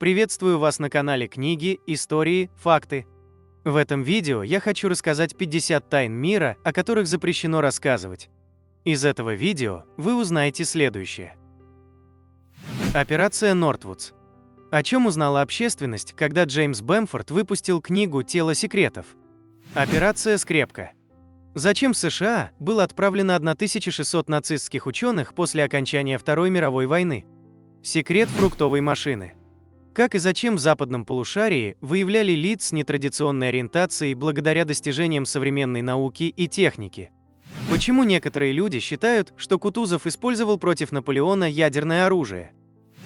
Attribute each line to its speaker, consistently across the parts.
Speaker 1: Приветствую вас на канале Книги, Истории, Факты. В этом видео я хочу рассказать 50 тайн мира, о которых запрещено рассказывать. Из этого видео вы узнаете следующее. Операция Нортвудс. О чем узнала общественность, когда Джеймс Бэмфорд выпустил книгу «Тело секретов»? Операция Скрепка. Зачем в США было отправлено 1600 нацистских ученых после окончания Второй мировой войны? Секрет фруктовой машины. Как и зачем в западном полушарии выявляли лиц с нетрадиционной ориентацией благодаря достижениям современной науки и техники? Почему некоторые люди считают, что Кутузов использовал против Наполеона ядерное оружие?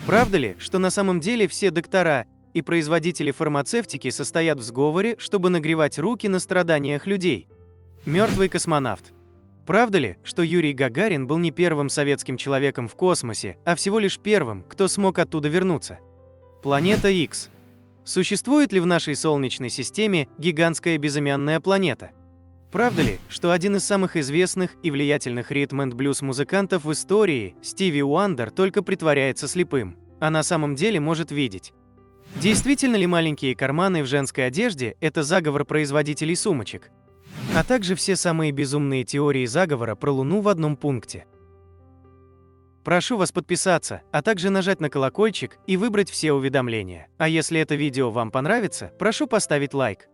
Speaker 1: Правда ли, что на самом деле все доктора и производители фармацевтики состоят в сговоре, чтобы нагревать руки на страданиях людей? Мертвый космонавт. Правда ли, что Юрий Гагарин был не первым советским человеком в космосе, а всего лишь первым, кто смог оттуда вернуться? Планета Икс. Существует ли в нашей Солнечной системе гигантская безымянная планета? Правда ли, что один из самых известных и влиятельных ритм-энд-блюз музыкантов в истории, Стиви Уандер, только притворяется слепым, а на самом деле может видеть? Действительно ли маленькие карманы в женской одежде – это заговор производителей сумочек? А также все самые безумные теории заговора про Луну в одном пункте. Прошу вас подписаться, а также нажать на колокольчик и выбрать все уведомления. А если это видео вам понравится, прошу поставить лайк.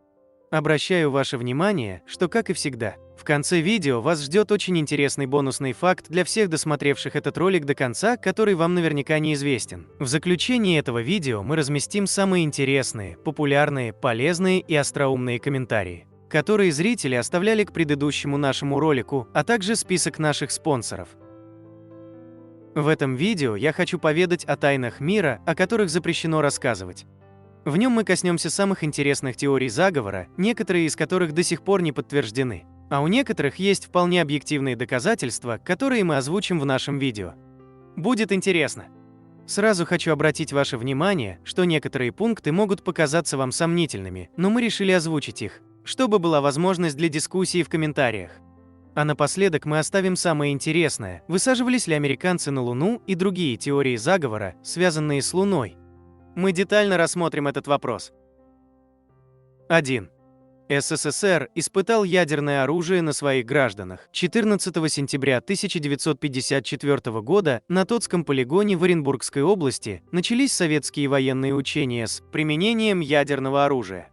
Speaker 1: Обращаю ваше внимание, что, как и всегда, в конце видео вас ждет очень интересный бонусный факт для всех досмотревших этот ролик до конца, который вам наверняка неизвестен. В заключении этого видео мы разместим самые интересные, популярные, полезные и остроумные комментарии, которые зрители оставляли к предыдущему нашему ролику, а также список наших спонсоров. В этом видео я хочу поведать о тайнах мира, о которых запрещено рассказывать. В нем мы коснемся самых интересных теорий заговора, некоторые из которых до сих пор не подтверждены, а у некоторых есть вполне объективные доказательства, которые мы озвучим в нашем видео. Будет интересно. Сразу хочу обратить ваше внимание, что некоторые пункты могут показаться вам сомнительными, но мы решили озвучить их, чтобы была возможность для дискуссии в комментариях. А напоследок мы оставим самое интересное: высаживались ли американцы на Луну и другие теории заговора, связанные с Луной. Мы детально рассмотрим этот вопрос. 1. СССР испытал ядерное оружие на своих гражданах. 14 сентября 1954 года на Тотском полигоне в Оренбургской области начались советские военные учения с применением ядерного оружия.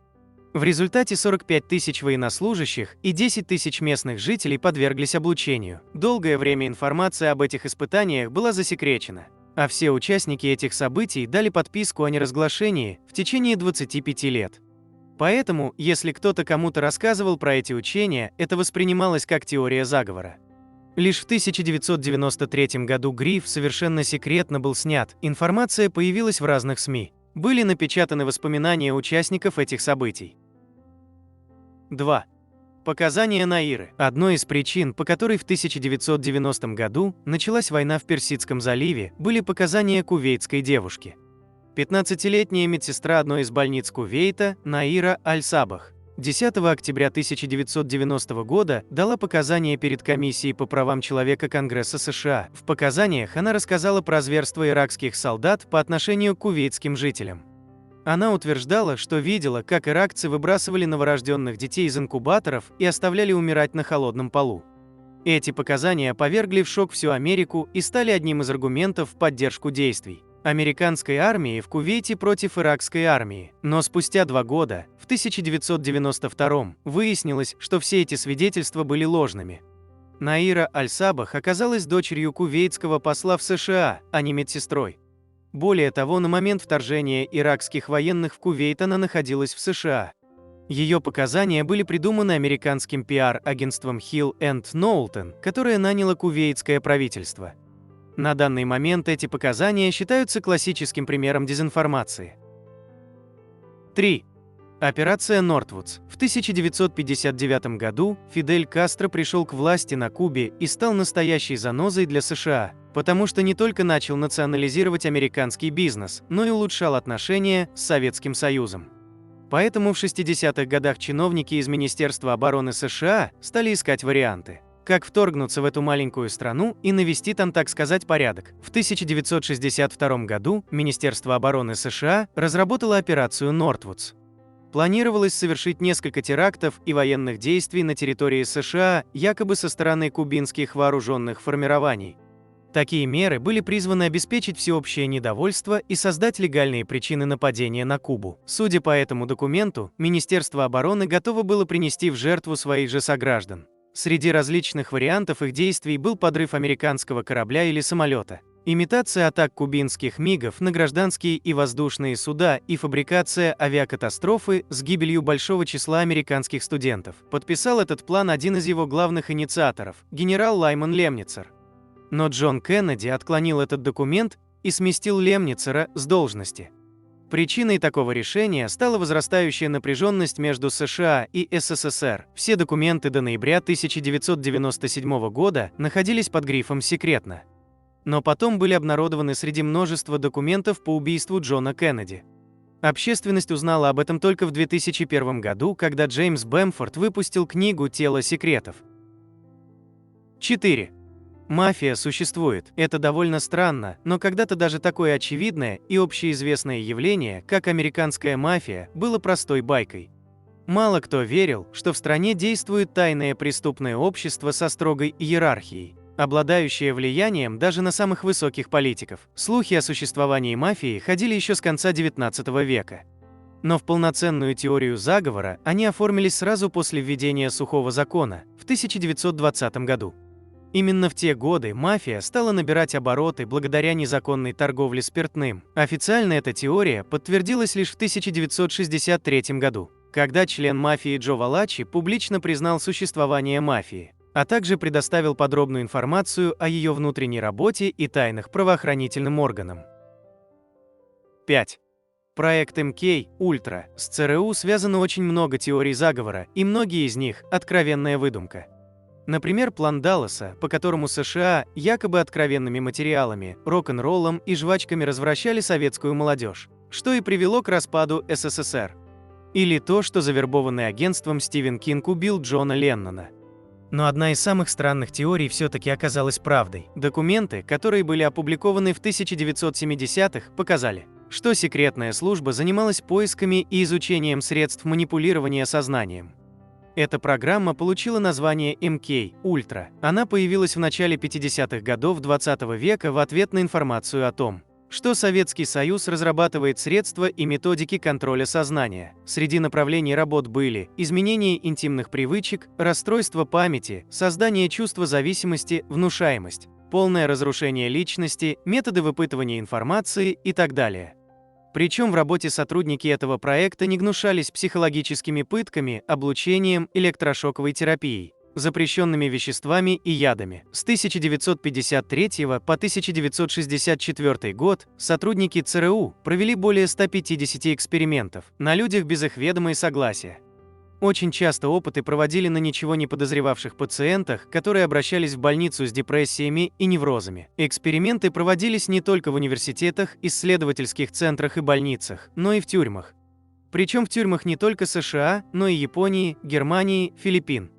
Speaker 1: В результате 45 тысяч военнослужащих и 10 тысяч местных жителей подверглись облучению. Долгое время информация об этих испытаниях была засекречена, а все участники этих событий дали подписку о неразглашении в течение 25 лет. Поэтому, если кто-то кому-то рассказывал про эти учения, это воспринималось как теория заговора. Лишь в 1993 году гриф «Совершенно секретно» был снят, информация появилась в разных СМИ. Были напечатаны воспоминания участников этих событий. 2. Показания Наиры. Одной из причин, по которой в 1990 году началась война в Персидском заливе, были показания кувейтской девушки. 15-летняя медсестра одной из больниц Кувейта, Наира Аль-Сабах, 10 октября 1990 года дала показания перед Комиссией по правам человека Конгресса США. В показаниях она рассказала про зверства иракских солдат по отношению к кувейтским жителям. Она утверждала, что видела, как иракцы выбрасывали новорожденных детей из инкубаторов и оставляли умирать на холодном полу. Эти показания повергли в шок всю Америку и стали одним из аргументов в поддержку действий американской армии в Кувейте против иракской армии. Но спустя 2 года, в 1992, выяснилось, что все эти свидетельства были ложными. Наира Аль-Сабах оказалась дочерью кувейтского посла в США, а не медсестрой. Более того, на момент вторжения иракских военных в Кувейт она находилась в США. Ее показания были придуманы американским пиар-агентством Hill & Knowlton, которое наняло кувейтское правительство. На данный момент эти показания считаются классическим примером дезинформации. 3. Операция Нортвудс. В 1959 году Фидель Кастро пришел к власти на Кубе и стал настоящей занозой для США, потому что не только начал национализировать американский бизнес, но и улучшал отношения с Советским Союзом. Поэтому в 60-х годах чиновники из Министерства обороны США стали искать варианты, как вторгнуться в эту маленькую страну и навести там, так сказать, порядок. В 1962 году Министерство обороны США разработало операцию «Нортвудс». Планировалось совершить несколько терактов и военных действий на территории США, якобы со стороны кубинских вооруженных формирований. Такие меры были призваны обеспечить всеобщее недовольство и создать легальные причины нападения на Кубу. Судя по этому документу, Министерство обороны готово было принести в жертву своих же сограждан. Среди различных вариантов их действий был подрыв американского корабля или самолета, имитация атак кубинских МиГов на гражданские и воздушные суда и фабрикация авиакатастрофы с гибелью большого числа американских студентов. Подписал этот план один из его главных инициаторов, генерал Лайман Лемницер. Но Джон Кеннеди отклонил этот документ и сместил Лемницера с должности. Причиной такого решения стала возрастающая напряженность между США и СССР. Все документы до ноября 1997 года находились под грифом «секретно». Но потом были обнародованы среди множества документов по убийству Джона Кеннеди. Общественность узнала об этом только в 2001 году, когда Джеймс Бэмфорд выпустил книгу «Тело секретов». 4. Мафия существует. Это довольно странно, но когда-то даже такое очевидное и общеизвестное явление, как американская мафия, было простой байкой. Мало кто верил, что в стране действует тайное преступное общество со строгой иерархией, обладающее влиянием даже на самых высоких политиков. Слухи о существовании мафии ходили еще с конца XIX века. Но в полноценную теорию заговора они оформились сразу после введения сухого закона в 1920 году. Именно в те годы мафия стала набирать обороты благодаря незаконной торговле спиртным. Официально эта теория подтвердилась лишь в 1963 году, когда член мафии Джо Валачи публично признал существование мафии, а также предоставил подробную информацию о ее внутренней работе и тайнах правоохранительным органам. 5. Проект МК Ультра. С ЦРУ связано очень много теорий заговора, и многие из них – откровенная выдумка. Например, план Далласа, по которому США якобы откровенными материалами, рок-н-роллом и жвачками развращали советскую молодежь, что и привело к распаду СССР. Или то, что завербованный агентством Стивен Кинг убил Джона Леннона. Но одна из самых странных теорий все-таки оказалась правдой. Документы, которые были опубликованы в 1970-х, показали, что секретная служба занималась поисками и изучением средств манипулирования сознанием. Эта программа получила название МК Ультра. Она появилась в начале 50-х годов XX века в ответ на информацию о том, что Советский Союз разрабатывает средства и методики контроля сознания. Среди направлений работ были изменение интимных привычек, расстройство памяти, создание чувства зависимости, внушаемость, полное разрушение личности, методы выпытывания информации и так далее. Причем в работе сотрудники этого проекта не гнушались психологическими пытками, облучением, электрошоковой терапией, запрещенными веществами и ядами. С 1953 по 1964 год сотрудники ЦРУ провели более 150 экспериментов на людях без их ведома и согласия. Очень часто опыты проводили на ничего не подозревавших пациентах, которые обращались в больницу с депрессиями и неврозами. Эксперименты проводились не только в университетах, исследовательских центрах и больницах, но и в тюрьмах. Причем в тюрьмах не только США, но и Японии, Германии, Филиппин.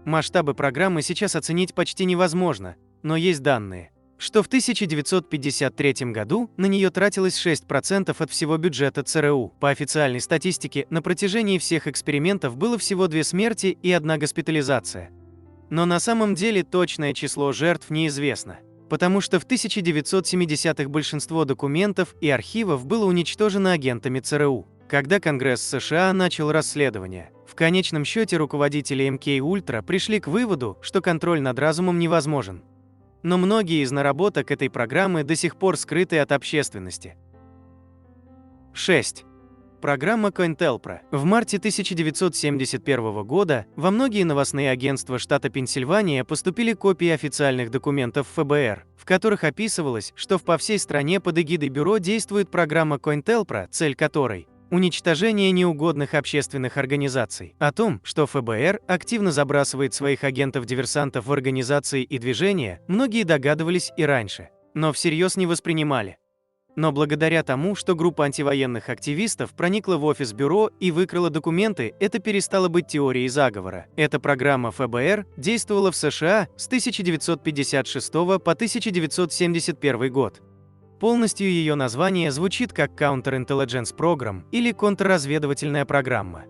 Speaker 1: Масштабы программы сейчас оценить почти невозможно, но есть данные, что в 1953 году на нее тратилось 6% от всего бюджета ЦРУ. По официальной статистике, на протяжении всех экспериментов было всего 2 смерти и 1 госпитализация. Но на самом деле точное число жертв неизвестно, потому что в 1970-х большинство документов и архивов было уничтожено агентами ЦРУ. Когда Конгресс США начал расследование, в конечном счете руководители МК Ультра пришли к выводу, что контроль над разумом невозможен. Но многие из наработок этой программы до сих пор скрыты от общественности. 6. Программа COINTELPRO. В марте 1971 года во многие новостные агентства штата Пенсильвания поступили копии официальных документов ФБР, в которых описывалось, что по всей стране под эгидой бюро действует программа COINTELPRO, цель которой – уничтожение неугодных общественных организаций. О том, что ФБР активно забрасывает своих агентов-диверсантов в организации и движения, многие догадывались и раньше, но всерьез не воспринимали. Но благодаря тому, что группа антивоенных активистов проникла в офис бюро и выкрала документы, это перестало быть теорией заговора. Эта программа ФБР действовала в США с 1956 по 1971 год. Полностью ее название звучит как Counterintelligence Program или контрразведывательная программа.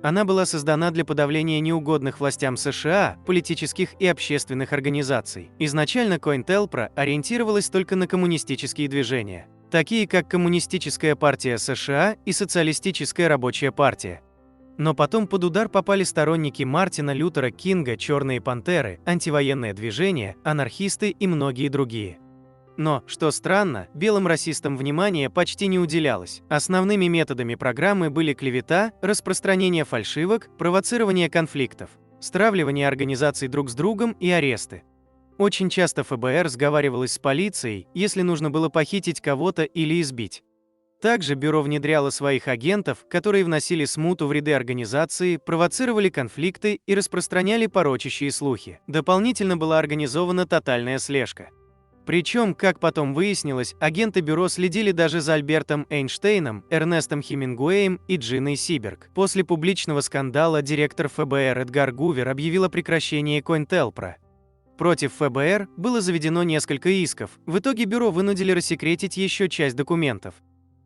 Speaker 1: Она была создана для подавления неугодных властям США, политических и общественных организаций. Изначально COINTELPRO ориентировалась только на коммунистические движения, такие как Коммунистическая партия США и Социалистическая рабочая партия. Но потом под удар попали сторонники Мартина Лютера Кинга, Черные пантеры, антивоенное движение, анархисты и многие другие. Но, что странно, белым расистам внимания почти не уделялось. Основными методами программы были клевета, распространение фальшивок, провоцирование конфликтов, стравливание организаций друг с другом и аресты. Очень часто ФБР сговаривалось с полицией, если нужно было похитить кого-то или избить. Также бюро внедряло своих агентов, которые вносили смуту в ряды организации, провоцировали конфликты и распространяли порочащие слухи. Дополнительно была организована тотальная слежка. Причем, как потом выяснилось, агенты бюро следили даже за Альбертом Эйнштейном, Эрнестом Хемингуэем и Джиной Сиберг. После публичного скандала директор ФБР Эдгар Гувер объявил о прекращении COINTELPRO. Против ФБР было заведено несколько исков, в итоге бюро вынудили рассекретить еще часть документов.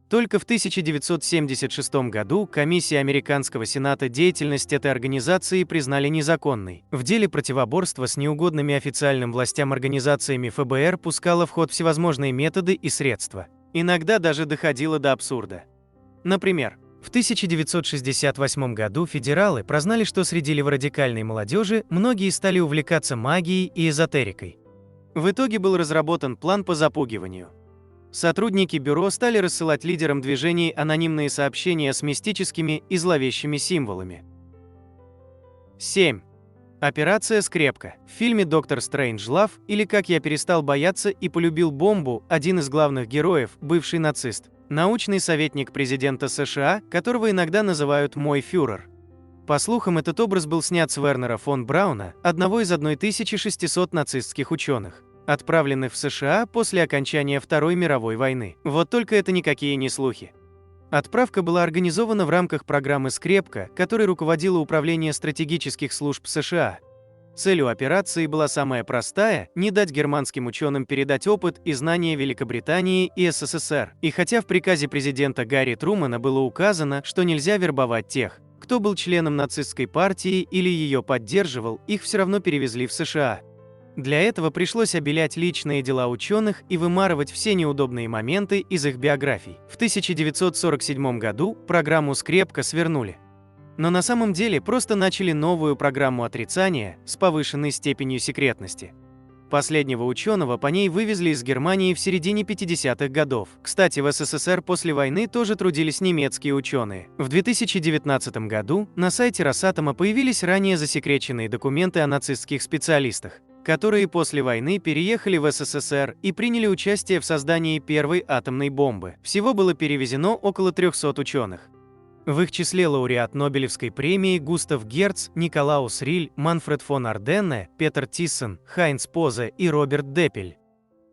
Speaker 1: Только в 1976 году комиссия Американского Сената деятельность этой организации признали незаконной. В деле противоборства с неугодными официальным властям организациями ФБР пускала в ход всевозможные методы и средства. Иногда даже доходило до абсурда. Например, в 1968 году федералы прознали, что среди леворадикальной молодежи многие стали увлекаться магией и эзотерикой. В итоге был разработан план по запугиванию. Сотрудники бюро стали рассылать лидерам движений анонимные сообщения с мистическими и зловещими символами. 7. Операция «Скрепка». В фильме «Доктор Стрейнджлав» или «Как я перестал бояться и полюбил бомбу» один из главных героев, бывший нацист, научный советник президента США, которого иногда называют «мой фюрер». По слухам, этот образ был снят с Вернера фон Брауна, одного из 1600 нацистских ученых, отправленных в США после окончания Второй мировой войны. Вот только это никакие не слухи. Отправка была организована в рамках программы «Скрепка», которой руководило Управление стратегических служб США. Целью операции была самая простая – не дать германским ученым передать опыт и знания Великобритании и СССР. И хотя в приказе президента Гарри Трумэна было указано, что нельзя вербовать тех, кто был членом нацистской партии или ее поддерживал, их все равно перевезли в США. Для этого пришлось обелять личные дела ученых и вымарывать все неудобные моменты из их биографий. В 1947 году программу «Скрепка» свернули. Но на самом деле просто начали новую программу отрицания с повышенной степенью секретности. Последнего ученого по ней вывезли из Германии в середине 50-х годов. Кстати, в СССР после войны тоже трудились немецкие ученые. В 2019 году на сайте Росатома появились ранее засекреченные документы о нацистских специалистах, которые после войны переехали в СССР и приняли участие в создании первой атомной бомбы. Всего было перевезено около 300 ученых. В их числе лауреат Нобелевской премии Густав Герц, Николаус Риль, Манфред фон Арденне, Петер Тиссен, Хайнц Позе и Роберт Деппель.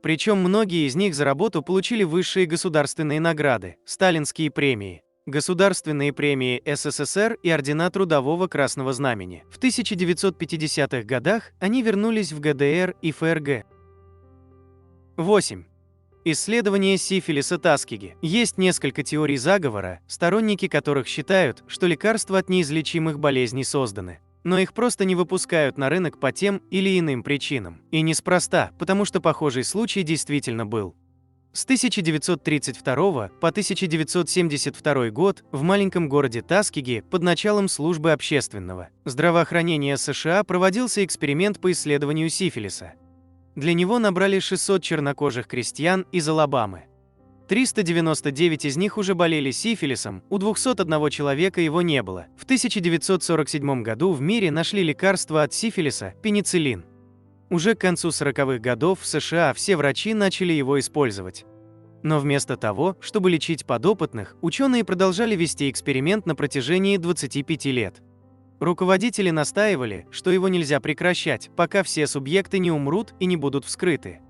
Speaker 1: Причем многие из них за работу получили высшие государственные награды, сталинские премии, государственные премии СССР и ордена Трудового Красного Знамени. В 1950-х годах они вернулись в ГДР и ФРГ. 8. Исследование сифилиса Таскиги. Есть несколько теорий заговора, сторонники которых считают, что лекарства от неизлечимых болезней созданы, но их просто не выпускают на рынок по тем или иным причинам. И неспроста, потому что похожий случай действительно был. С 1932 по 1972 год в маленьком городе Таскиги под началом службы общественного здравоохранения США проводился эксперимент по исследованию сифилиса. Для него набрали 600 чернокожих крестьян из Алабамы. 399 из них уже болели сифилисом, у 201 человека его не было. В 1947 году в мире нашли лекарство от сифилиса – пенициллин. Уже к концу 40-х годов в США все врачи начали его использовать. Но вместо того, чтобы лечить подопытных, ученые продолжали вести эксперимент на протяжении 25 лет. Руководители настаивали, что его нельзя прекращать, пока все субъекты не умрут и не будут вскрыты.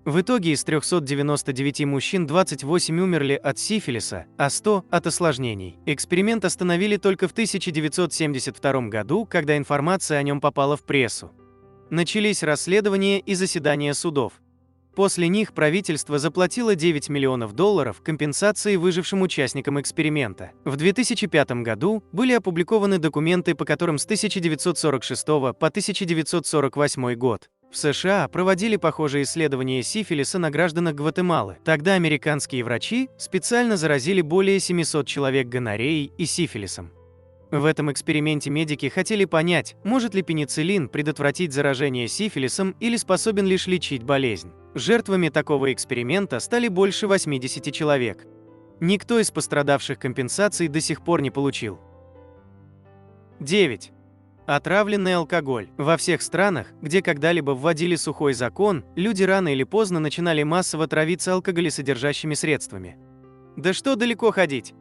Speaker 1: В итоге из 399 мужчин 28 умерли от сифилиса, а 100 – от осложнений. Эксперимент остановили только в 1972 году, когда информация о нем попала в прессу. Начались расследования и заседания судов. После них правительство заплатило $9 миллионов компенсации выжившим участникам эксперимента. В 2005 году были опубликованы документы, по которым с 1946 по 1948 год в США проводили похожие исследования сифилиса на гражданах Гватемалы. Тогда американские врачи специально заразили более 700 человек гонореей и сифилисом. В этом эксперименте медики хотели понять, может ли пенициллин предотвратить заражение сифилисом или способен лишь лечить болезнь. Жертвами такого эксперимента стали больше 80 человек. Никто из пострадавших компенсаций до сих пор не получил. 9. Отравленный алкоголь. Во всех странах, где когда-либо вводили сухой закон, люди рано или поздно начинали массово травиться алкоголесодержащими средствами. Да что далеко ходить?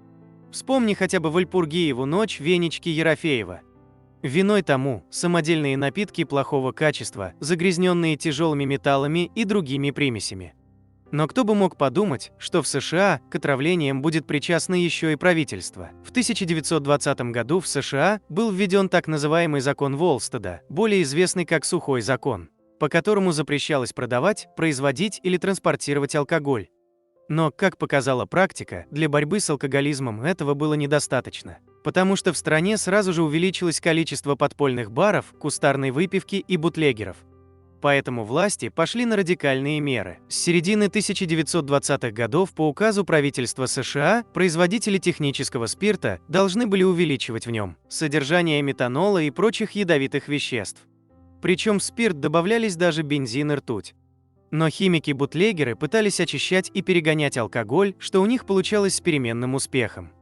Speaker 1: Вспомни хотя бы Вальпургиеву ночь Венечки Ерофеева. Виной тому самодельные напитки плохого качества, загрязненные тяжелыми металлами и другими примесями. Но кто бы мог подумать, что в США к отравлениям будет причастно еще и правительство. В 1920 году в США был введен так называемый закон Волстеда, более известный как Сухой закон, по которому запрещалось продавать, производить или транспортировать алкоголь. Но, как показала практика, для борьбы с алкоголизмом этого было недостаточно, потому что в стране сразу же увеличилось количество подпольных баров, кустарной выпивки и бутлегеров. Поэтому власти пошли на радикальные меры. С середины 1920-х годов по указу правительства США производители технического спирта должны были увеличивать в нем содержание метанола и прочих ядовитых веществ. Причем в спирт добавлялись даже бензин и ртуть. Но химики-бутлегеры пытались очищать и перегонять алкоголь, что у них получалось с переменным успехом.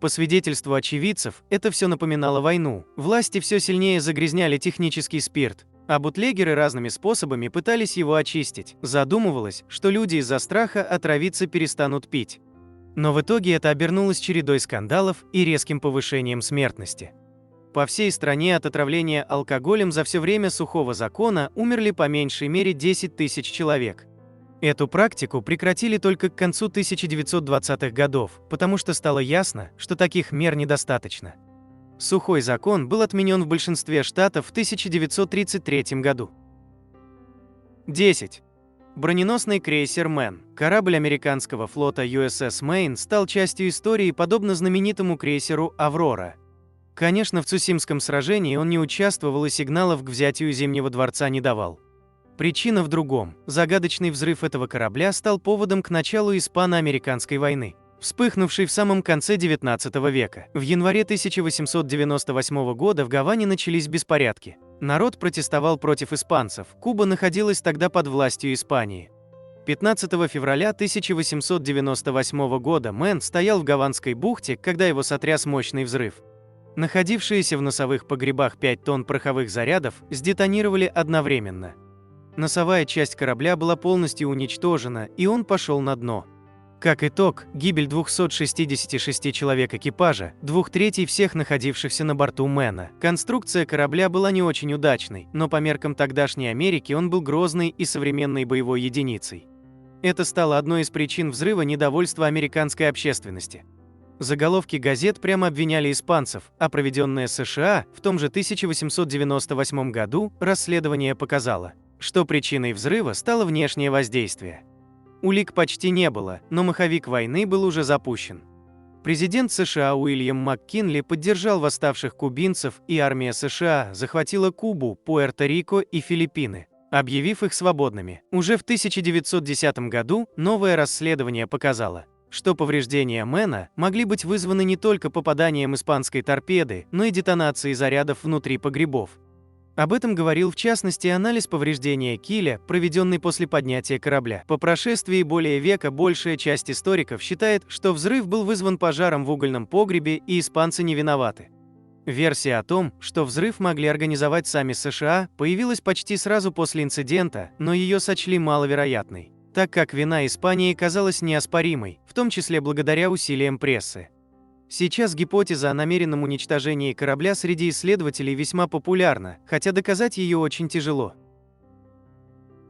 Speaker 1: По свидетельству очевидцев, это все напоминало войну. Власти все сильнее загрязняли технический спирт, а бутлегеры разными способами пытались его очистить. Задумывалось, что люди из-за страха отравиться перестанут пить. Но в итоге это обернулось чередой скандалов и резким повышением смертности. По всей стране от отравления алкоголем за все время Сухого закона умерли по меньшей мере 10 тысяч человек. Эту практику прекратили только к концу 1920-х годов, потому что стало ясно, что таких мер недостаточно. Сухой закон был отменен в большинстве штатов в 1933 году. 10. Броненосный крейсер «Мэн». Корабль американского флота USS Maine стал частью истории, подобно знаменитому крейсеру «Аврора». Конечно, в Цусимском сражении он не участвовал и сигналов к взятию Зимнего дворца не давал. Причина в другом. Загадочный взрыв этого корабля стал поводом к началу Испано-Американской войны, вспыхнувшей в самом конце XIX века. В январе 1898 года в Гаване начались беспорядки. Народ протестовал против испанцев. Куба находилась тогда под властью Испании. 15 февраля 1898 года Мэн стоял в Гаванской бухте, когда его сотряс мощный взрыв. Находившиеся в носовых погребах 5 тонн пороховых зарядов сдетонировали одновременно. Носовая часть корабля была полностью уничтожена, и он пошел на дно. Как итог, гибель 266 человек экипажа, 2/3 всех находившихся на борту Мэна. Конструкция корабля была не очень удачной, но по меркам тогдашней Америки он был грозной и современной боевой единицей. Это стало одной из причин взрыва недовольства американской общественности. Заголовки газет прямо обвиняли испанцев, а проведенное США в том же 1898 году расследование показало, что причиной взрыва стало внешнее воздействие. Улик почти не было, но маховик войны был уже запущен. Президент США Уильям МакКинли поддержал восставших кубинцев, и армия США захватила Кубу, Пуэрто-Рико и Филиппины, объявив их свободными. Уже в 1910 году новое расследование показало, что повреждения Мэна могли быть вызваны не только попаданием испанской торпеды, но и детонацией зарядов внутри погребов. Об этом говорил в частности анализ повреждения киля, проведенный после поднятия корабля. По прошествии более века большая часть историков считает, что взрыв был вызван пожаром в угольном погребе и испанцы не виноваты. Версия о том, что взрыв могли организовать сами США, появилась почти сразу после инцидента, но ее сочли маловероятной, так как вина Испании казалась неоспоримой, в том числе благодаря усилиям прессы. Сейчас гипотеза о намеренном уничтожении корабля среди исследователей весьма популярна, хотя доказать ее очень тяжело.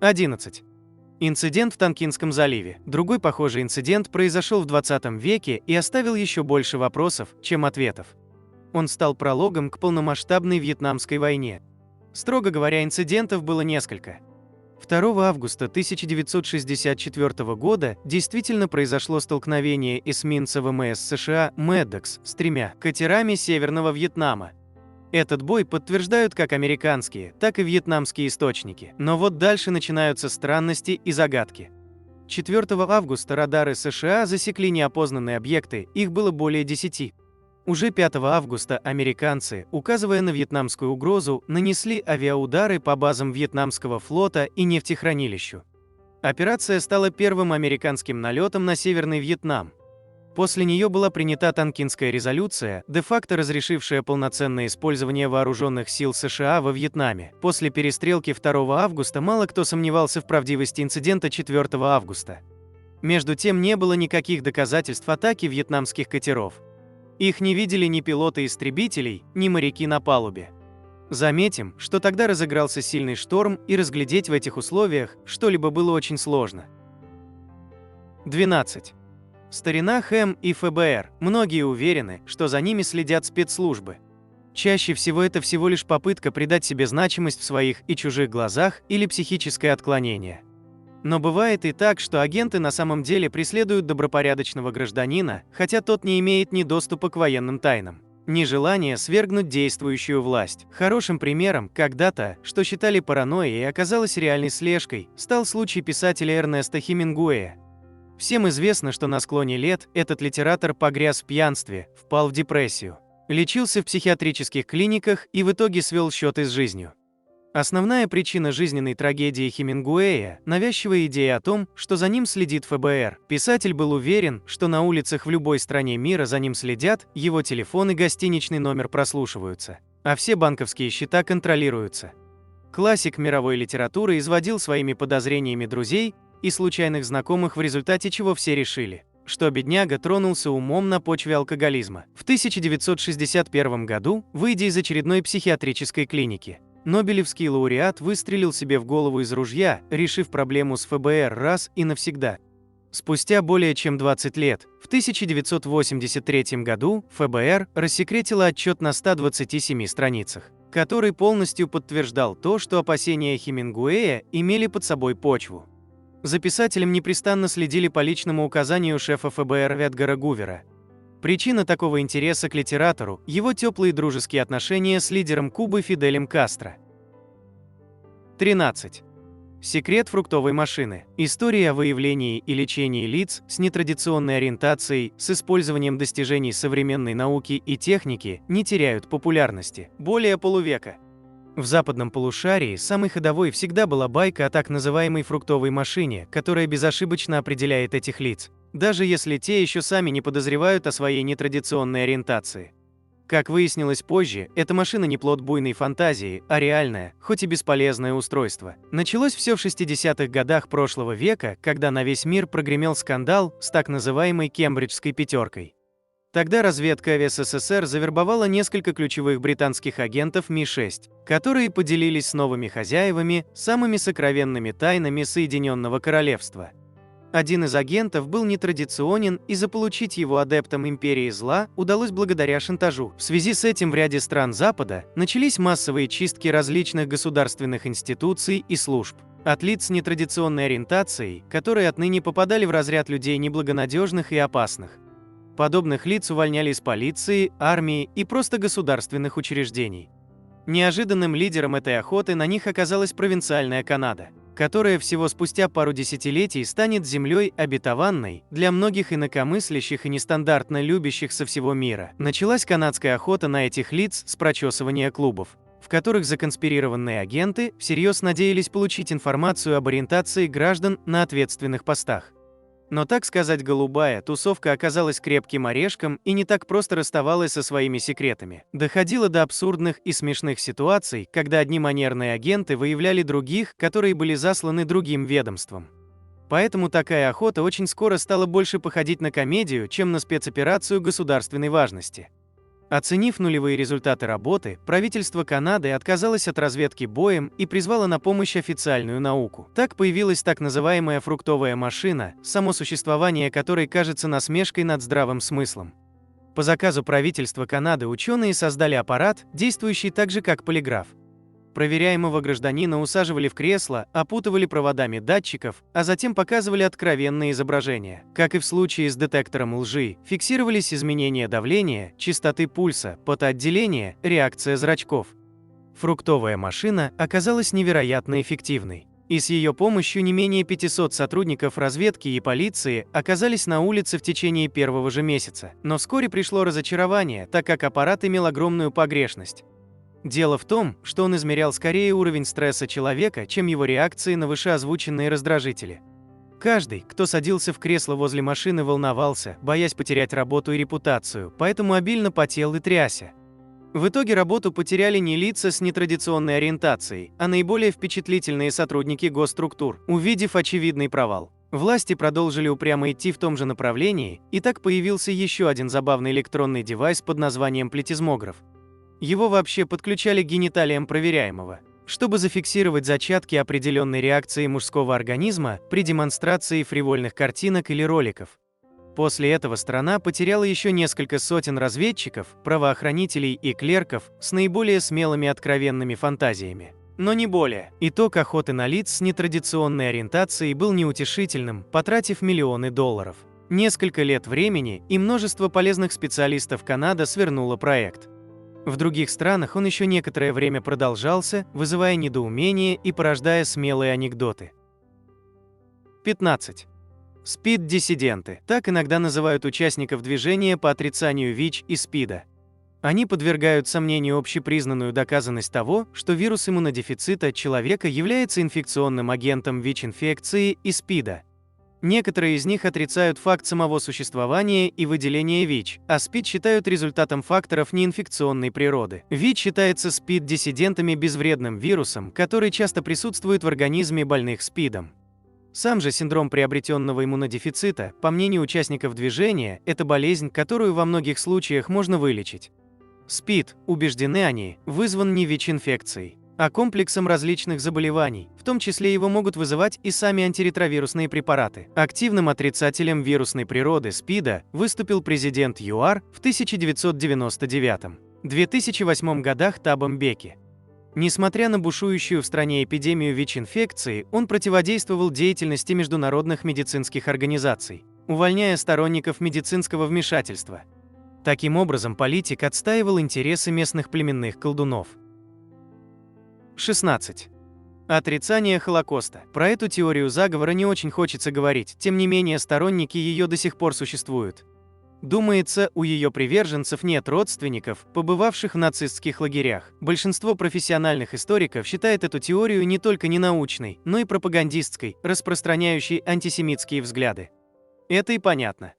Speaker 1: 11. Инцидент в Тонкинском заливе. Другой похожий инцидент произошел в 20 веке и оставил еще больше вопросов, чем ответов. Он стал прологом к полномасштабной Вьетнамской войне. Строго говоря, инцидентов было несколько. 2 августа 1964 года действительно произошло столкновение эсминца ВМС США «Мэддокс» с 3 катерами Северного Вьетнама. Этот бой подтверждают как американские, так и вьетнамские источники. Но вот дальше начинаются странности и загадки. 4 августа радары США засекли неопознанные объекты, их было более 10. Уже 5 августа американцы, указывая на вьетнамскую угрозу, нанесли авиаудары по базам вьетнамского флота и нефтехранилищу. Операция стала первым американским налетом на Северный Вьетнам. После нее была принята Тонкинская резолюция, де-факто разрешившая полноценное использование вооруженных сил США во Вьетнаме. После перестрелки 2 августа мало кто сомневался в правдивости инцидента 4 августа. Между тем не было никаких доказательств атаки вьетнамских катеров. Их не видели ни пилоты истребителей, ни моряки на палубе. Заметим, что тогда разыгрался сильный шторм, и разглядеть в этих условиях что-либо было очень сложно. 12. Старина ХЭМ и ФБР. Многие уверены, что за ними следят спецслужбы. Чаще всего это всего лишь попытка придать себе значимость в своих и чужих глазах или психическое отклонение. Но бывает и так, что агенты на самом деле преследуют добропорядочного гражданина, хотя тот не имеет ни доступа к военным тайнам, ни желания свергнуть действующую власть. Хорошим примером когда-то, что считали паранойей и оказалось реальной слежкой, стал случай писателя Эрнеста Хемингуэя. Всем известно, что на склоне лет этот литератор погряз в пьянстве, впал в депрессию, лечился в психиатрических клиниках и в итоге свел счеты с жизнью. Основная причина жизненной трагедии Хемингуэя – навязчивая идея о том, что за ним следит ФБР. Писатель был уверен, что на улицах в любой стране мира за ним следят, его телефон и гостиничный номер прослушиваются, а все банковские счета контролируются. Классик мировой литературы изводил своими подозрениями друзей и случайных знакомых, в результате чего все решили, что бедняга тронулся умом на почве алкоголизма. В 1961 году, выйдя из очередной психиатрической клиники, нобелевский лауреат выстрелил себе в голову из ружья, решив проблему с ФБР раз и навсегда. Спустя более чем 20 лет, в 1983 году, ФБР рассекретило отчет на 127 страницах, который полностью подтверждал то, что опасения Хемингуэя имели под собой почву. За писателем непрестанно следили по личному указанию шефа ФБР Эдгара Гувера. Причина такого интереса к литератору – его теплые дружеские отношения с лидером Кубы Фиделем Кастро. 13. Секрет фруктовой машины. Истории о выявлении и лечении лиц с нетрадиционной ориентацией с использованием достижений современной науки и техники не теряют популярности. Более полувека. В западном полушарии самой ходовой всегда была байка о так называемой фруктовой машине, которая безошибочно определяет этих лиц, даже если те еще сами не подозревают о своей нетрадиционной ориентации. Как выяснилось позже, эта машина не плод буйной фантазии, а реальное, хоть и бесполезное устройство. Началось все в 60-х годах прошлого века, когда на весь мир прогремел скандал с так называемой Кембриджской пятеркой. Тогда разведка СССР завербовала несколько ключевых британских агентов Ми-6, которые поделились с новыми хозяевами самыми сокровенными тайнами Соединенного Королевства. Один из агентов был нетрадиционен, и заполучить его адептом империи зла удалось благодаря шантажу. В связи с этим в ряде стран Запада начались массовые чистки различных государственных институций и служб от лиц с нетрадиционной ориентацией, которые отныне попадали в разряд людей неблагонадежных и опасных. Подобных лиц увольняли из полиции, армии и просто государственных учреждений. Неожиданным лидером этой охоты на них оказалась провинциальная Канада, которая всего спустя пару десятилетий станет землей обетованной для многих инакомыслящих и нестандартно любящих со всего мира. Началась канадская охота на этих лиц с прочесывания клубов, в которых законспирированные агенты всерьез надеялись получить информацию об ориентации граждан на ответственных постах. Но, так сказать, голубая тусовка оказалась крепким орешком и не так просто расставалась со своими секретами. Доходило до абсурдных и смешных ситуаций, когда одни манерные агенты выявляли других, которые были засланы другим ведомством. Поэтому такая охота очень скоро стала больше походить на комедию, чем на спецоперацию государственной важности. Оценив нулевые результаты работы, правительство Канады отказалось от разведки боем и призвало на помощь официальную науку. Так появилась так называемая фруктовая машина, само существование которой кажется насмешкой над здравым смыслом. По заказу правительства Канады ученые создали аппарат, действующий так же, как полиграф. Проверяемого гражданина усаживали в кресло, опутывали проводами датчиков, а затем показывали откровенные изображения. Как и в случае с детектором лжи, фиксировались изменения давления, частоты пульса, потоотделения, реакция зрачков. Фруктовая машина оказалась невероятно эффективной. И с ее помощью не менее 500 сотрудников разведки и полиции оказались на улице в течение первого же месяца. Но вскоре пришло разочарование, так как аппарат имел огромную погрешность. Дело в том, что он измерял скорее уровень стресса человека, чем его реакции на вышеозвученные раздражители. Каждый, кто садился в кресло возле машины, волновался, боясь потерять работу и репутацию, поэтому обильно потел и трясся. В итоге работу потеряли не лица с нетрадиционной ориентацией, а наиболее впечатлительные сотрудники госструктур, увидев очевидный провал. Власти продолжили упрямо идти в том же направлении, и так появился еще один забавный электронный девайс под названием плетизмограф. Его вообще подключали к гениталиям проверяемого, чтобы зафиксировать зачатки определенной реакции мужского организма при демонстрации фривольных картинок или роликов. После этого страна потеряла еще несколько сотен разведчиков, правоохранителей и клерков с наиболее смелыми откровенными фантазиями. Но не более. Итог охоты на лиц с нетрадиционной ориентацией был неутешительным, потратив миллионы долларов. Несколько лет времени и множество полезных специалистов Канада свернуло проект. В других странах он еще некоторое время продолжался, вызывая недоумение и порождая смелые анекдоты. 15. СПИД-диссиденты. Так иногда называют участников движения по отрицанию ВИЧ и СПИДа. Они подвергают сомнению общепризнанную доказанность того, что вирус иммунодефицита человека является инфекционным агентом ВИЧ-инфекции и СПИДа. Некоторые из них отрицают факт самого существования и выделения ВИЧ, а СПИД считают результатом факторов неинфекционной природы. ВИЧ считается СПИД-диссидентами безвредным вирусом, который часто присутствует в организме больных СПИДом. Сам же синдром приобретенного иммунодефицита, по мнению участников движения, это болезнь, которую во многих случаях можно вылечить. СПИД, убеждены они, вызван не ВИЧ-инфекцией, а комплексом различных заболеваний, в том числе его могут вызывать и сами антиретровирусные препараты. Активным отрицателем вирусной природы СПИДа выступил президент ЮАР в 1999-2008 годах Табо Мбеки. Несмотря на бушующую в стране эпидемию ВИЧ-инфекции, он противодействовал деятельности международных медицинских организаций, увольняя сторонников медицинского вмешательства. Таким образом, политик отстаивал интересы местных племенных колдунов. 16. Отрицание Холокоста. Про эту теорию заговора не очень хочется говорить, тем не менее сторонники ее до сих пор существуют. Думается, у ее приверженцев нет родственников, побывавших в нацистских лагерях. Большинство профессиональных историков считает эту теорию не только ненаучной, но и пропагандистской, распространяющей антисемитские взгляды. Это и понятно.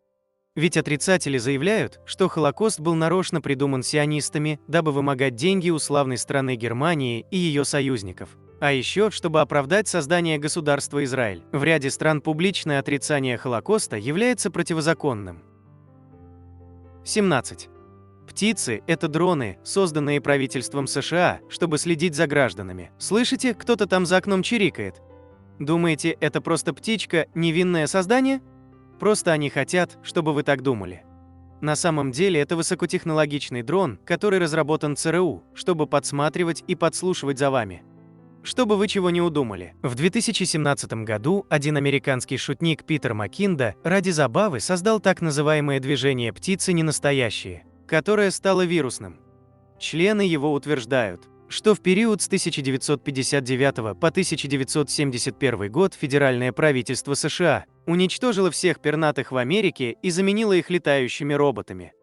Speaker 1: Ведь отрицатели заявляют, что Холокост был нарочно придуман сионистами, дабы вымогать деньги у славной страны Германии и ее союзников. А еще, чтобы оправдать создание государства Израиль. В ряде стран публичное отрицание Холокоста является противозаконным. 17. Птицы – это дроны, созданные правительством США, чтобы следить за гражданами. Слышите, кто-то там за окном чирикает? Думаете, это просто птичка, невинное создание? Просто они хотят, чтобы вы так думали. На самом деле это высокотехнологичный дрон, который разработан ЦРУ, чтобы подсматривать и подслушивать за вами. Чтобы вы чего не удумали. В 2017 году один американский шутник Питер Маккинда ради забавы создал так называемое движение «Птицы ненастоящие», которое стало вирусным. Члены его утверждают, что в период с 1959 по 1971 год федеральное правительство США уничтожило всех пернатых в Америке и заменило их летающими роботами.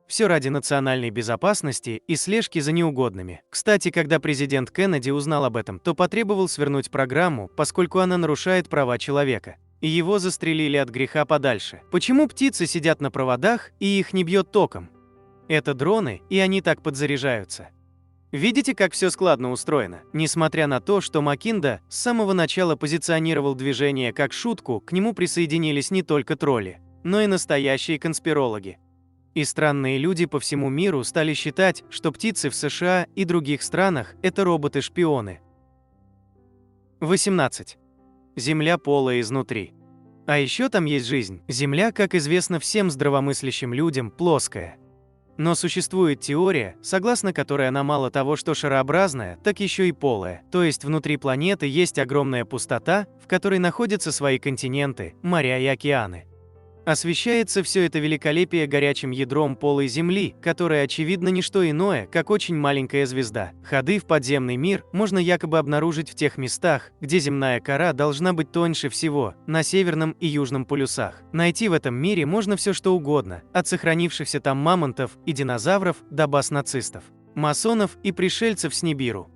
Speaker 1: Все ради национальной безопасности и слежки за неугодными. Кстати, когда президент Кеннеди узнал об этом, то потребовал свернуть программу, поскольку она нарушает права человека. И его застрелили от греха подальше. Почему птицы сидят на проводах и их не бьет током? Это дроны, и они так подзаряжаются. Видите, как все складно устроено? Несмотря на то, что Маккинда с самого начала позиционировал движение как шутку, к нему присоединились не только тролли, но и настоящие конспирологи. И странные люди по всему миру стали считать, что птицы в США и других странах – это роботы-шпионы. 18. Земля полая изнутри. А еще там есть жизнь. Земля, как известно всем здравомыслящим людям, плоская. Но существует теория, согласно которой она мало того, что шарообразная, так еще и полая. То есть внутри планеты есть огромная пустота, в которой находятся свои континенты, моря и океаны. Освещается все это великолепие горячим ядром полой Земли, которая, очевидно, не что иное, как очень маленькая звезда. Ходы в подземный мир можно якобы обнаружить в тех местах, где земная кора должна быть тоньше всего, на северном и южном полюсах. Найти в этом мире можно все что угодно, от сохранившихся там мамонтов и динозавров до баз нацистов, масонов и пришельцев с Нибиру.